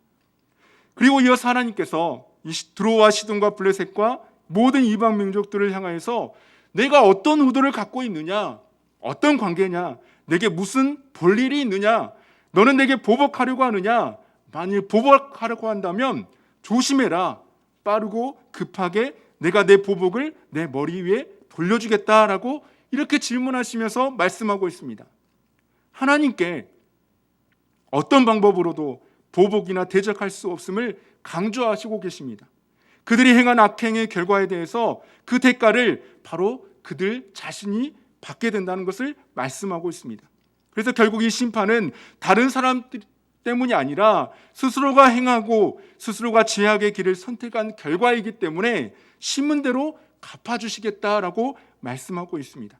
그리고 이어서 하나님께서 이 드로와 시돈과 블레셋과 모든 이방 민족들을 향하여서 내가 어떤 의도를 갖고 있느냐, 어떤 관계냐, 내게 무슨 볼 일이 있느냐, 너는 내게 보복하려고 하느냐, 만일 보복하려고 한다면 조심해라, 빠르고 급하게 내가 내 보복을 내 머리 위에 돌려주겠다라고 이렇게 질문하시면서 말씀하고 있습니다. 하나님께 어떤 방법으로도 보복이나 대적할 수 없음을 강조하시고 계십니다. 그들이 행한 악행의 결과에 대해서 그 대가를 바로 그들 자신이 받게 된다는 것을 말씀하고 있습니다. 그래서 결국 이 심판은 다른 사람들 때문이 아니라 스스로가 행하고 스스로가 죄악의 길을 선택한 결과이기 때문에 심은대로 갚아주시겠다라고 말씀하고 있습니다.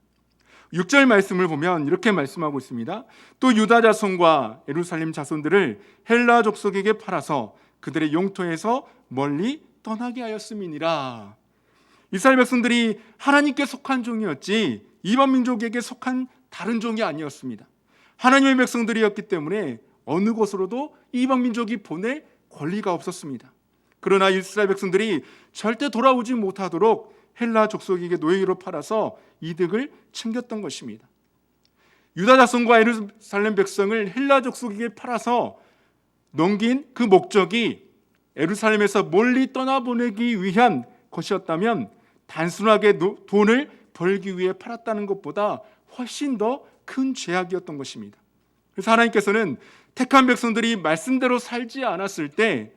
6절 말씀을 보면 이렇게 말씀하고 있습니다. 또 유다 자손과 예루살렘 자손들을 헬라 족속에게 팔아서 그들의 영토에서 멀리 떠나게 하였음이니라. 이스라엘 백성들이 하나님께 속한 종이었지 이방 민족에게 속한 다른 종이 아니었습니다. 하나님의 백성들이었기 때문에 어느 곳으로도 이방 민족이 보낼 권리가 없었습니다. 그러나 이스라엘 백성들이 절대 돌아오지 못하도록 헬라 족속에게 노예로 팔아서 이득을 챙겼던 것입니다. 유다 자손과 예루살렘 백성을 헬라 족속에게 팔아서 넘긴 그 목적이 예루살렘에서 멀리 떠나보내기 위한 것이었다면 단순하게 돈을 벌기 위해 팔았다는 것보다 훨씬 더 큰 죄악이었던 것입니다. 그래서 하나님께서는 택한 백성들이 말씀대로 살지 않았을 때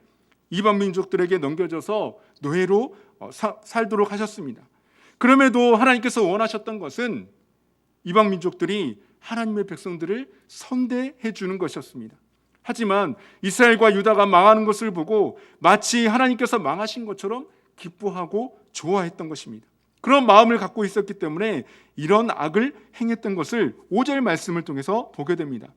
이방 민족들에게 넘겨져서 노예로 살도록 하셨습니다. 그럼에도 하나님께서 원하셨던 것은 이방 민족들이 하나님의 백성들을 선대해 주는 것이었습니다. 하지만 이스라엘과 유다가 망하는 것을 보고 마치 하나님께서 망하신 것처럼 기뻐하고 좋아했던 것입니다. 그런 마음을 갖고 있었기 때문에 이런 악을 행했던 것을 5절 말씀을 통해서 보게 됩니다.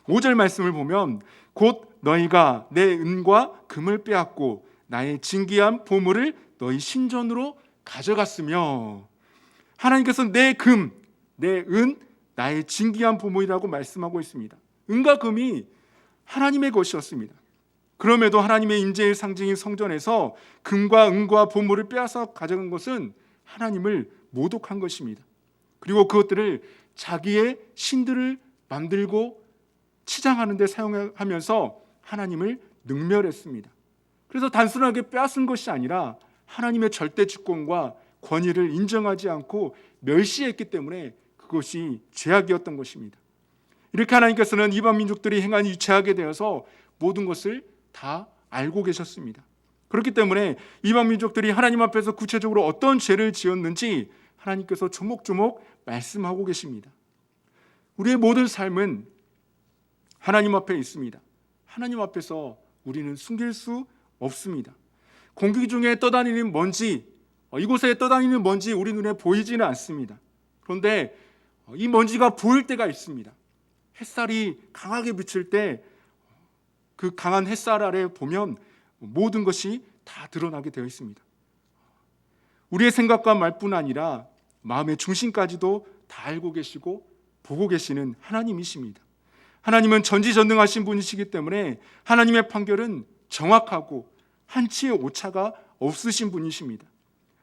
5절 말씀을 보면 곧 너희가 내 은과 금을 빼앗고 나의 진귀한 보물을 너희 신전으로 가져갔으며, 하나님께서 내 금, 내 은, 나의 진귀한 보물이라고 말씀하고 있습니다. 은과 금이 하나님의 것이었습니다. 그럼에도 하나님의 인재의 상징인 성전에서 금과 은과 보물을 빼앗아 가져간 것은 하나님을 모독한 것입니다. 그리고 그것들을 자기의 신들을 만들고 치장하는 데 사용하면서 하나님을 능멸했습니다. 그래서 단순하게 빼앗은 것이 아니라 하나님의 절대 주권과 권위를 인정하지 않고 멸시했기 때문에 그것이 죄악이었던 것입니다. 이렇게 하나님께서는 이방 민족들이 행한 이 죄악에 대해서 모든 것을 다 알고 계셨습니다. 그렇기 때문에 이방 민족들이 하나님 앞에서 구체적으로 어떤 죄를 지었는지 하나님께서 조목조목 말씀하고 계십니다. 우리의 모든 삶은 하나님 앞에 있습니다. 하나님 앞에서 우리는 숨길 수 없습니다. 공기 중에 떠다니는 먼지, 이곳에 떠다니는 먼지 우리 눈에 보이지는 않습니다. 그런데 이 먼지가 보일 때가 있습니다. 햇살이 강하게 비칠 때 그 강한 햇살 아래 보면 모든 것이 다 드러나게 되어 있습니다. 우리의 생각과 말뿐 아니라 마음의 중심까지도 다 알고 계시고 보고 계시는 하나님이십니다. 하나님은 전지전능하신 분이시기 때문에 하나님의 판결은 정확하고 한치의 오차가 없으신 분이십니다.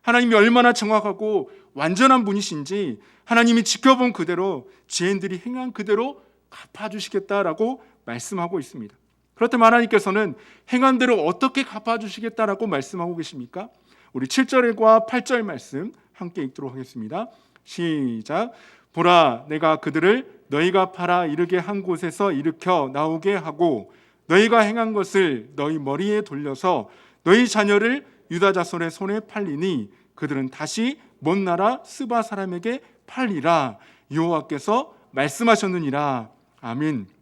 하나님이 얼마나 정확하고 완전한 분이신지 하나님이 지켜본 그대로 죄인들이 행한 그대로 갚아주시겠다라고 말씀하고 있습니다. 그렇다면 하나님께서는 행한 대로 어떻게 갚아주시겠다라고 말씀하고 계십니까? 우리 7절과 8절 말씀 함께 읽도록 하겠습니다. 시작. 보라, 내가 그들을 너희가 팔아 이르게 한 곳에서 일으켜 나오게 하고 너희가 행한 것을 너희 머리에 돌려서 너희 자녀를 유다 자손의 손에 팔리니 그들은 다시 먼 나라 스바 사람에게 팔리라. 여호와께서 말씀하셨느니라. 아멘.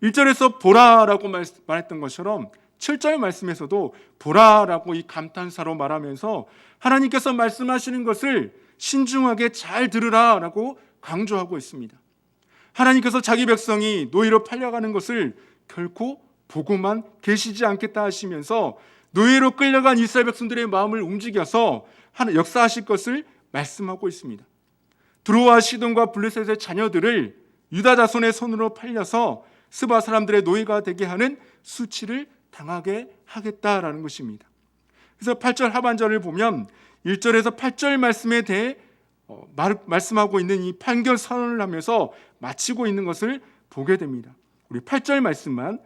1절에서 보라라고 말했던 것처럼 7절 말씀에서도 보라라고 이 감탄사로 말하면서 하나님께서 말씀하시는 것을 신중하게 잘 들으라라고 강조하고 있습니다. 하나님께서 자기 백성이 노예로 팔려가는 것을 결코 보고만 계시지 않겠다 하시면서 노예로 끌려간 이스라엘 백성들의 마음을 움직여서 역사하실 것을 말씀하고 있습니다. 두로와 시돈과 블레셋의 자녀들을 유다 자손의 손으로 팔려서 스바 사람들의 노예가 되게 하는 수치를 당하게 하겠다라는 것입니다. 그래서 8절 하반절을 보면 1절에서 8절 말씀에 대해 말씀하고 있는 이 판결 선언을 하면서 마치고 있는 것을 보게 됩니다. 우리 8절 말씀만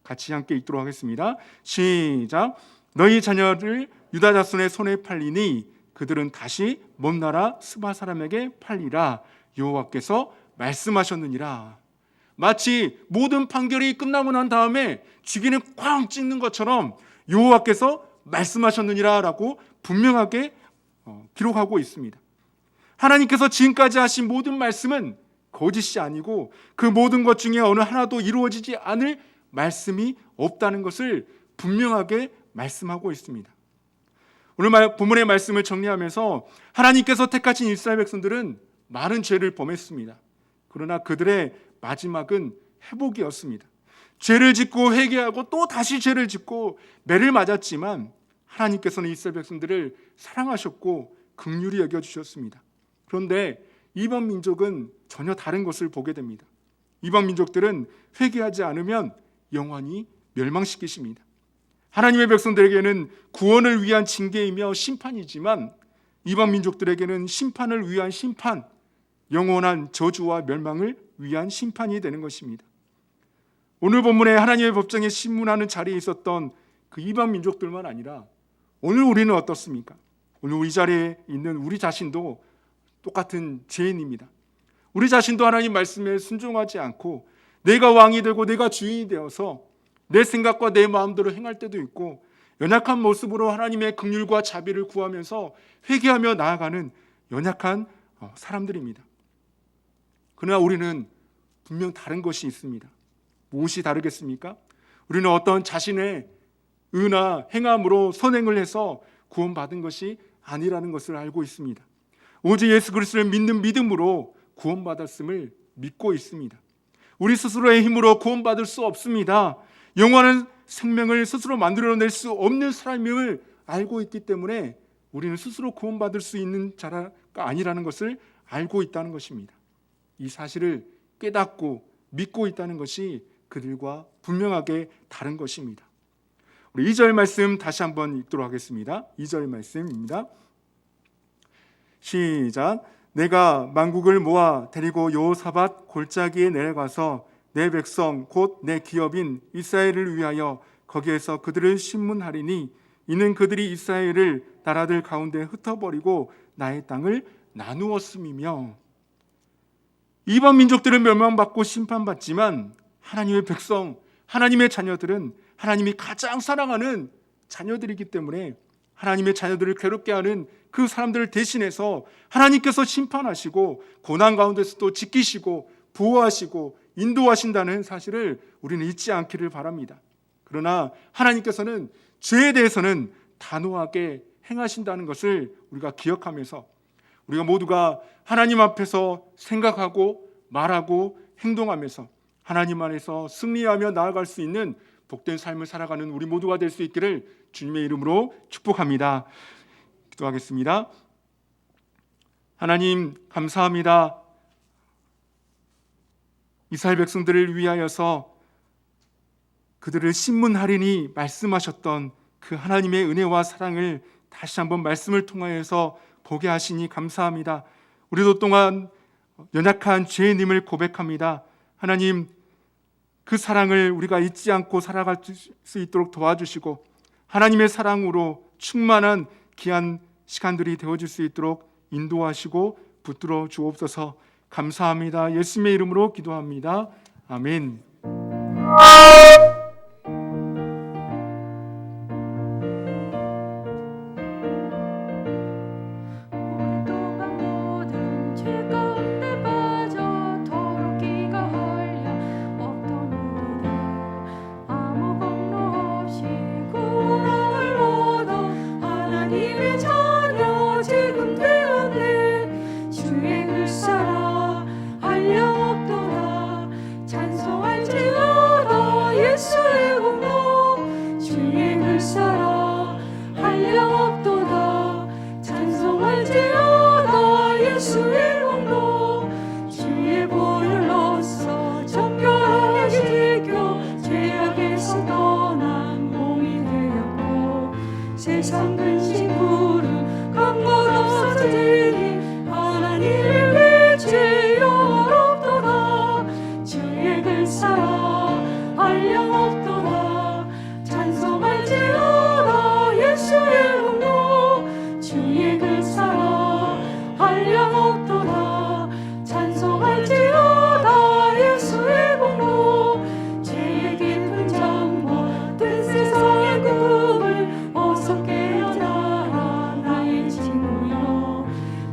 같이 함께 읽도록 하겠습니다. 시작. 너희 자녀를 유다 자손의 손에 팔리니 그들은 다시 먼 나라 스바 사람에게 팔리라. 여호와께서 말씀하셨느니라. 마치 모든 판결이 끝나고 난 다음에 쥐기는 쾅 찍는 것처럼 여호와께서 말씀하셨느니라라고 분명하게 기록하고 있습니다. 하나님께서 지금까지 하신 모든 말씀은 거짓이 아니고 그 모든 것 중에 어느 하나도 이루어지지 않을 말씀이 없다는 것을 분명하게 말씀하고 있습니다. 오늘 본문의 말씀을 정리하면서 하나님께서 택하신 이스라엘 백성들은 많은 죄를 범했습니다. 그러나 그들의 마지막은 회복이었습니다. 죄를 짓고 회개하고 또 다시 죄를 짓고 매를 맞았지만 하나님께서는 이스라엘 백성들을 사랑하셨고 긍휼히 여겨주셨습니다. 그런데 이방 민족은 전혀 다른 것을 보게 됩니다. 이방 민족들은 회개하지 않으면 영원히 멸망시키십니다. 하나님의 백성들에게는 구원을 위한 징계이며 심판이지만 이방 민족들에게는 심판을 위한 심판, 영원한 저주와 멸망을 위한 심판이 되는 것입니다. 오늘 본문에 하나님의 법정에 신문하는 자리에 있었던 그 이방 민족들만 아니라 오늘 우리는 어떻습니까? 오늘 우리 자리에 있는 우리 자신도 똑같은 죄인입니다. 우리 자신도 하나님 말씀에 순종하지 않고 내가 왕이 되고 내가 주인이 되어서 내 생각과 내 마음대로 행할 때도 있고, 연약한 모습으로 하나님의 긍휼과 자비를 구하면서 회개하며 나아가는 연약한 사람들입니다. 그러나 우리는 분명 다른 것이 있습니다. 무엇이 다르겠습니까? 우리는 어떤 자신의 의나 행함으로 선행을 해서 구원받은 것이 아니라는 것을 알고 있습니다. 오직 예수 그리스도를 믿는 믿음으로 구원받았음을 믿고 있습니다. 우리 스스로의 힘으로 구원받을 수 없습니다. 영원한 생명을 스스로 만들어낼 수 없는 사람임을 알고 있기 때문에 우리는 스스로 구원받을 수 있는 자가 아니라는 것을 알고 있다는 것입니다. 이 사실을 깨닫고 믿고 있다는 것이 그들과 분명하게 다른 것입니다. 우리 2절 말씀 다시 한번 읽도록 하겠습니다. 2절 말씀입니다. 시작. 내가 만국을 모아 데리고 여호사밧 골짜기에 내려가서 내 백성 곧 내 기업인 이스라엘을 위하여 거기에서 그들을 심문하리니 이는 그들이 이스라엘을 나라들 가운데 흩어버리고 나의 땅을 나누었음이며. 이방 민족들은 멸망받고 심판받지만 하나님의 백성, 하나님의 자녀들은 하나님이 가장 사랑하는 자녀들이기 때문에 하나님의 자녀들을 괴롭게 하는 그 사람들을 대신해서 하나님께서 심판하시고 고난 가운데서도 지키시고 보호하시고 인도하신다는 사실을 우리는 잊지 않기를 바랍니다. 그러나 하나님께서는 죄에 대해서는 단호하게 행하신다는 것을 우리가 기억하면서 우리가 모두가 하나님 앞에서 생각하고 말하고 행동하면서 하나님 안에서 승리하며 나아갈 수 있는 복된 삶을 살아가는 우리 모두가 될 수 있기를 주님의 이름으로 축복합니다. 기도하겠습니다. 하나님 감사합니다. 이스라엘 백성들을 위하여서 그들을 심문하리니 말씀하셨던 그 하나님의 은혜와 사랑을 다시 한번 말씀을 통하여서 보게 하시니 감사합니다. 우리도 또한 연약한 죄인임을 고백합니다. 하나님, 그 사랑을 우리가 잊지 않고 살아갈 수 있도록 도와주시고 하나님의 사랑으로 충만한 귀한 시간들이 되어질 수 있도록 인도하시고 붙들어 주옵소서. 감사합니다. 예수님의 이름으로 기도합니다. 아멘. 오랫동안 모든 죄 가운데 빠져 더럽기가 헐려 없던 우리를 아무 공로 없이 구원을 얻어 하나님의 자녀 지금 되었네. 주의 글사라 한량없도다 찬송할지어다 예수의 공로. 주의 글사라 한량없도다 찬송할지어다 예수의 공로. 주의 보혈로써 정결하게 지켜 죄악에서 떠난 몸이 되었고 세상 근심 부름 강물 없어지니 하나님의 빛이 영원없도다. 주의 글사라 한량없도다 찬송할지어다 예수의 공로. 주의 글사라 한량없도다 찬송할지어다 예수의 공로. 죄의 깊은 잠과 뜬 세상의 꿈을 어서 깨어나라 나의 친구여.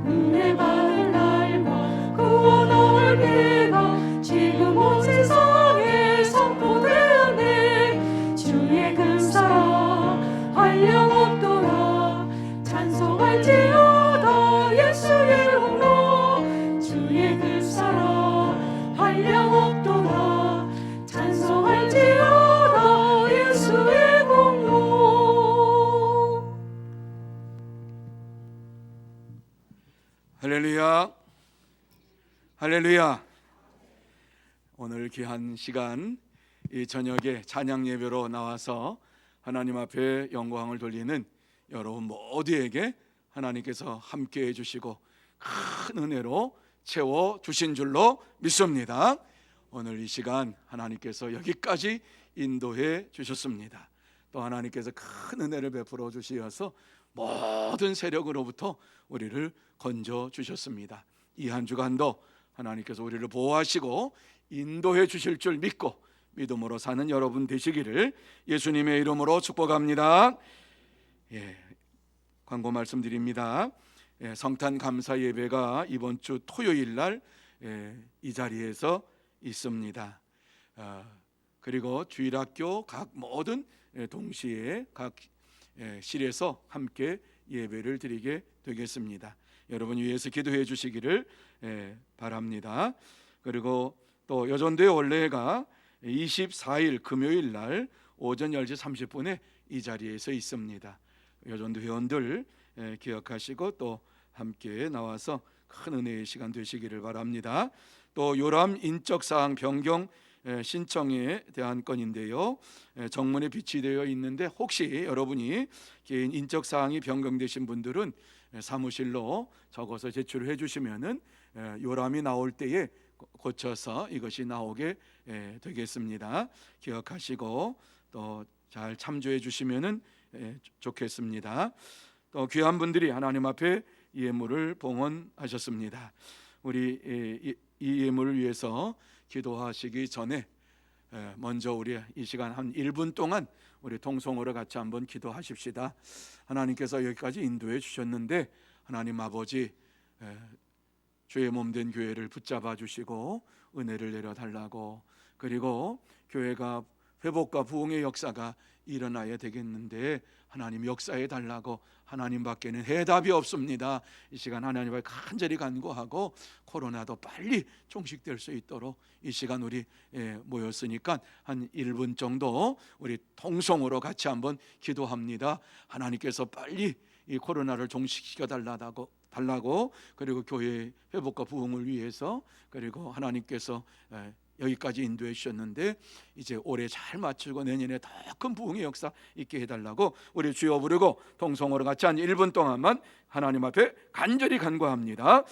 은혜 받을 날과 구원 얻을 때가 지금 온 세상에 선포되었네. 주의 글사라 한량없도다 찬송할지어다 예수의 공로. 주의 글사라 한량없도다 찬송할지어다 예수의 공로. 할렐루야, 할렐루야. 오늘 귀한 시간 이 저녁에 찬양 예배로 나와서 하나님 앞에 영광을 돌리는 여러분 모두에게 하나님께서 함께해 주시고 큰 은혜로 채워 주신 줄로 믿습니다. 오늘 이 시간 하나님께서 여기까지 인도해 주셨습니다. 또 하나님께서 큰 은혜를 베풀어 주시어서 모든 세력으로부터 우리를 건져 주셨습니다. 이 한 주간도 하나님께서 우리를 보호하시고 인도해 주실 줄 믿고 믿음으로 사는 여러분 되시기를 예수님의 이름으로 축복합니다. 광고 말씀드립니다. 성탄 감사 예배가 이번 주 토요일 날 이 자리에서 있습니다. 그리고 주일학교 각 모든 동시에 각 실에서 함께 예배를 드리게 되겠습니다. 여러분 위해서 기도해 주시기를 바랍니다. 그리고 또 여전도의 원래가 24일 금요일 날 오전 10시 30분에 이 자리에서 있습니다. 여전도 회원들 기억하시고 또 함께 나와서 큰 은혜의 시간 되시기를 바랍니다. 또 요람 인적사항 변경 신청에 대한 건인데요, 정문에 비치되어 있는데 혹시 여러분이 개인 인적사항이 변경되신 분들은 사무실로 적어서 제출을 해주시면은 요람이 나올 때에 고쳐서 이것이 나오게 되겠습니다. 기억하시고 또 잘 참조해 주시면은 좋겠습니다. 또 귀한 분들이 하나님 앞에 예물을 봉헌하셨습니다. 우리 이 예물을 위해서 기도하시기 전에 먼저 우리 이 시간 한 1분 동안 우리 통성으로 같이 한번 기도하십시다. 하나님께서 여기까지 인도해 주셨는데 하나님 아버지 주의 몸된 교회를 붙잡아 주시고 은혜를 내려달라고, 그리고 교회가 회복과 부흥의 역사가 일어나야 되겠는데 하나님 역사해 달라고, 하나님 밖에는 해답이 없습니다. 이 시간 하나님 앞에 간절히 간구하고 코로나도 빨리 종식될 수 있도록 이 시간 우리 모였으니까 한 1분 정도 우리 통성으로 같이 한번 기도합니다. 하나님께서 빨리 이 코로나를 종식시켜 달라고, 그리고 교회의 회복과 부흥을 위해서, 그리고 하나님께서 여기까지 인도해 주셨는데 이제 올해 잘 마치고 내년에 더 큰 부흥의 역사 있게 해달라고 우리 주여 부르고 통성으로 같이 한 1분 동안만 하나님 앞에 간절히 간구합니다.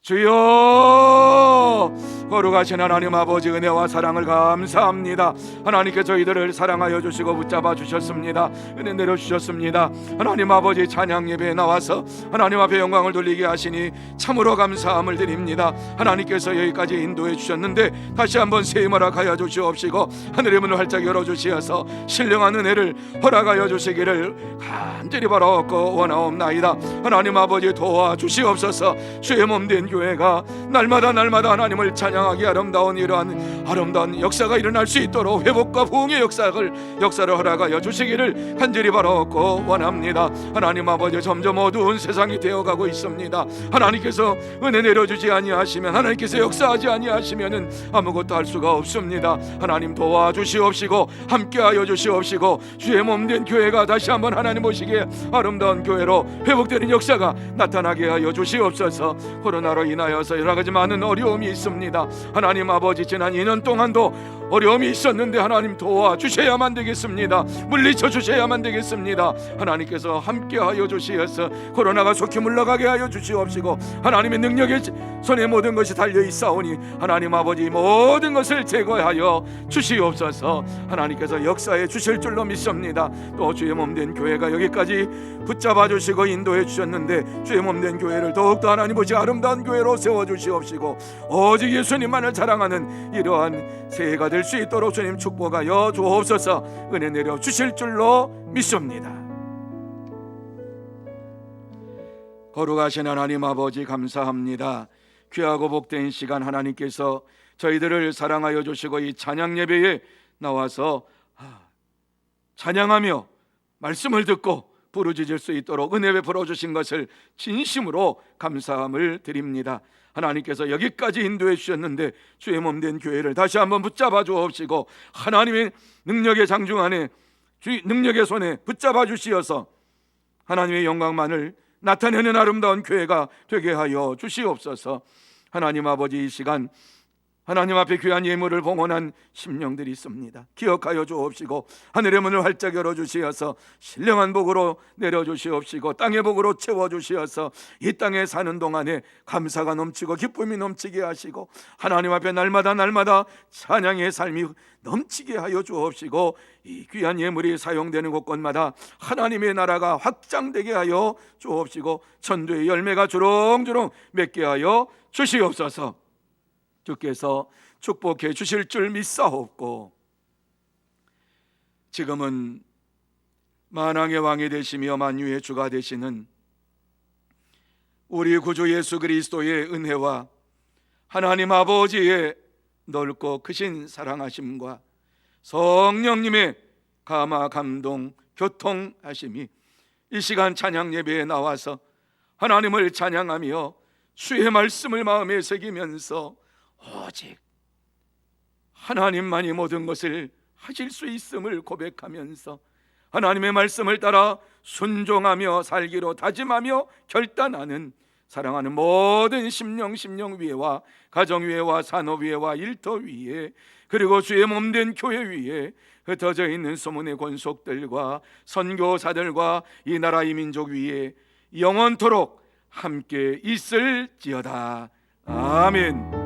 주여, 거룩하신 하나님 아버지, 은혜와 사랑을 감사합니다. 하나님께 저희들을 사랑하여 주시고 붙잡아 주셨습니다. 은혜 내려주셨습니다. 하나님 아버지, 찬양 예배에 나와서 하나님 앞에 영광을 돌리게 하시니 참으로 감사함을 드립니다. 하나님께서 여기까지 인도해 주셨는데 다시 한번 새 힘을 허락하여 주시옵시고 하늘의 문을 활짝 열어주시어서 신령한 은혜를 허락하여 주시기를 간절히 바라옵고 원하옵나이다. 하나님 아버지, 도와주시옵소서. 주의 몸된 교회가 날마다 하나님을 찬양하기 아름다운 이러한 아름다운 역사가 일어날 수 있도록 회복과 부흥의 역사를 허락하여 주시기를 간절히 바라옵고 원합니다. 하나님 아버지, 점점 어두운 세상이 되어가고 있습니다. 하나님께서 은혜 내려주지 아니하시면, 하나님께서 역사하지 아니하시면은 아무것도 할 수가 없습니다. 하나님 도와주시옵시고 함께하여 주시옵시고 주의 몸된 교회가 다시 한번 하나님 보시기에 아름다운 교회로 회복되는 역사가 나타나게 하여 주시옵소서. 코로나로 인하여서 여러 가지 많은 어려움이 있습니다. 하나님 아버지, 지난 2년 동안도 어려움이 있었는데 하나님 도와주셔야만 되겠습니다. 물리쳐 주셔야만 되겠습니다. 하나님께서 함께하여 주시어서 코로나가 속히 물러가게 하여 주시옵시고 하나님의 능력에 손에 모든 것이 달려 있사오니 하나님 아버지, 모든 것을 제거하여 주시옵소서. 하나님께서 역사해 주실 줄로 믿습니다. 또 주의 몸된 교회가 여기까지 붙잡아 주시고 인도해 주셨는데 주의 몸된 교회를 더욱더 하나님 보시 아름다운 교회로 세워주시옵시고 오직 예수님만을 자랑하는 이러한 새해가 될 수 있도록 주님 축복하여 주옵소서. 은혜 내려 주실 줄로 믿습니다. 거룩하신 하나님 아버지, 감사합니다. 귀하고 복된 시간 하나님께서 저희들을 사랑하여 주시고 이 찬양 예배에 나와서 찬양하며 말씀을 듣고 부르짖을 수 있도록 은혜 베풀어 주신 것을 진심으로 감사함을 드립니다. 하나님께서 여기까지 인도해 주셨는데 주의 몸된 교회를 다시 한번 붙잡아 주옵시고 하나님의 능력의 장중 안에 주의 능력의 손에 붙잡아 주시어서 하나님의 영광만을 나타내는 아름다운 교회가 되게 하여 주시옵소서. 하나님 아버지, 이 시간 하나님 앞에 귀한 예물을 봉헌한 심령들이 있습니다. 기억하여 주옵시고 하늘의 문을 활짝 열어주시어서 신령한 복으로 내려주시옵시고 땅의 복으로 채워주시어서 이 땅에 사는 동안에 감사가 넘치고 기쁨이 넘치게 하시고 하나님 앞에 날마다 찬양의 삶이 넘치게 하여 주옵시고 이 귀한 예물이 사용되는 곳곳마다 하나님의 나라가 확장되게 하여 주옵시고 천도의 열매가 주렁주렁 맺게 하여 주시옵소서. 주께서 축복해 주실 줄 믿사옵고 지금은 만왕의 왕이 되시며 만유의 주가 되시는 우리 구주 예수 그리스도의 은혜와 하나님 아버지의 넓고 크신 사랑하심과 성령님의 감화 감동 교통하심이 이 시간 찬양 예배에 나와서 하나님을 찬양하며 주의 말씀을 마음에 새기면서 오직 하나님만이 모든 것을 하실 수 있음을 고백하면서 하나님의 말씀을 따라 순종하며 살기로 다짐하며 결단하는 사랑하는 모든 심령 위에와 가정 위에와 산업 위에와 일터 위에 그리고 주의 몸된 교회 위에 흩어져 있는 소문의 권속들과 선교사들과 이 나라 이 민족 위에 영원토록 함께 있을지어다. 아멘.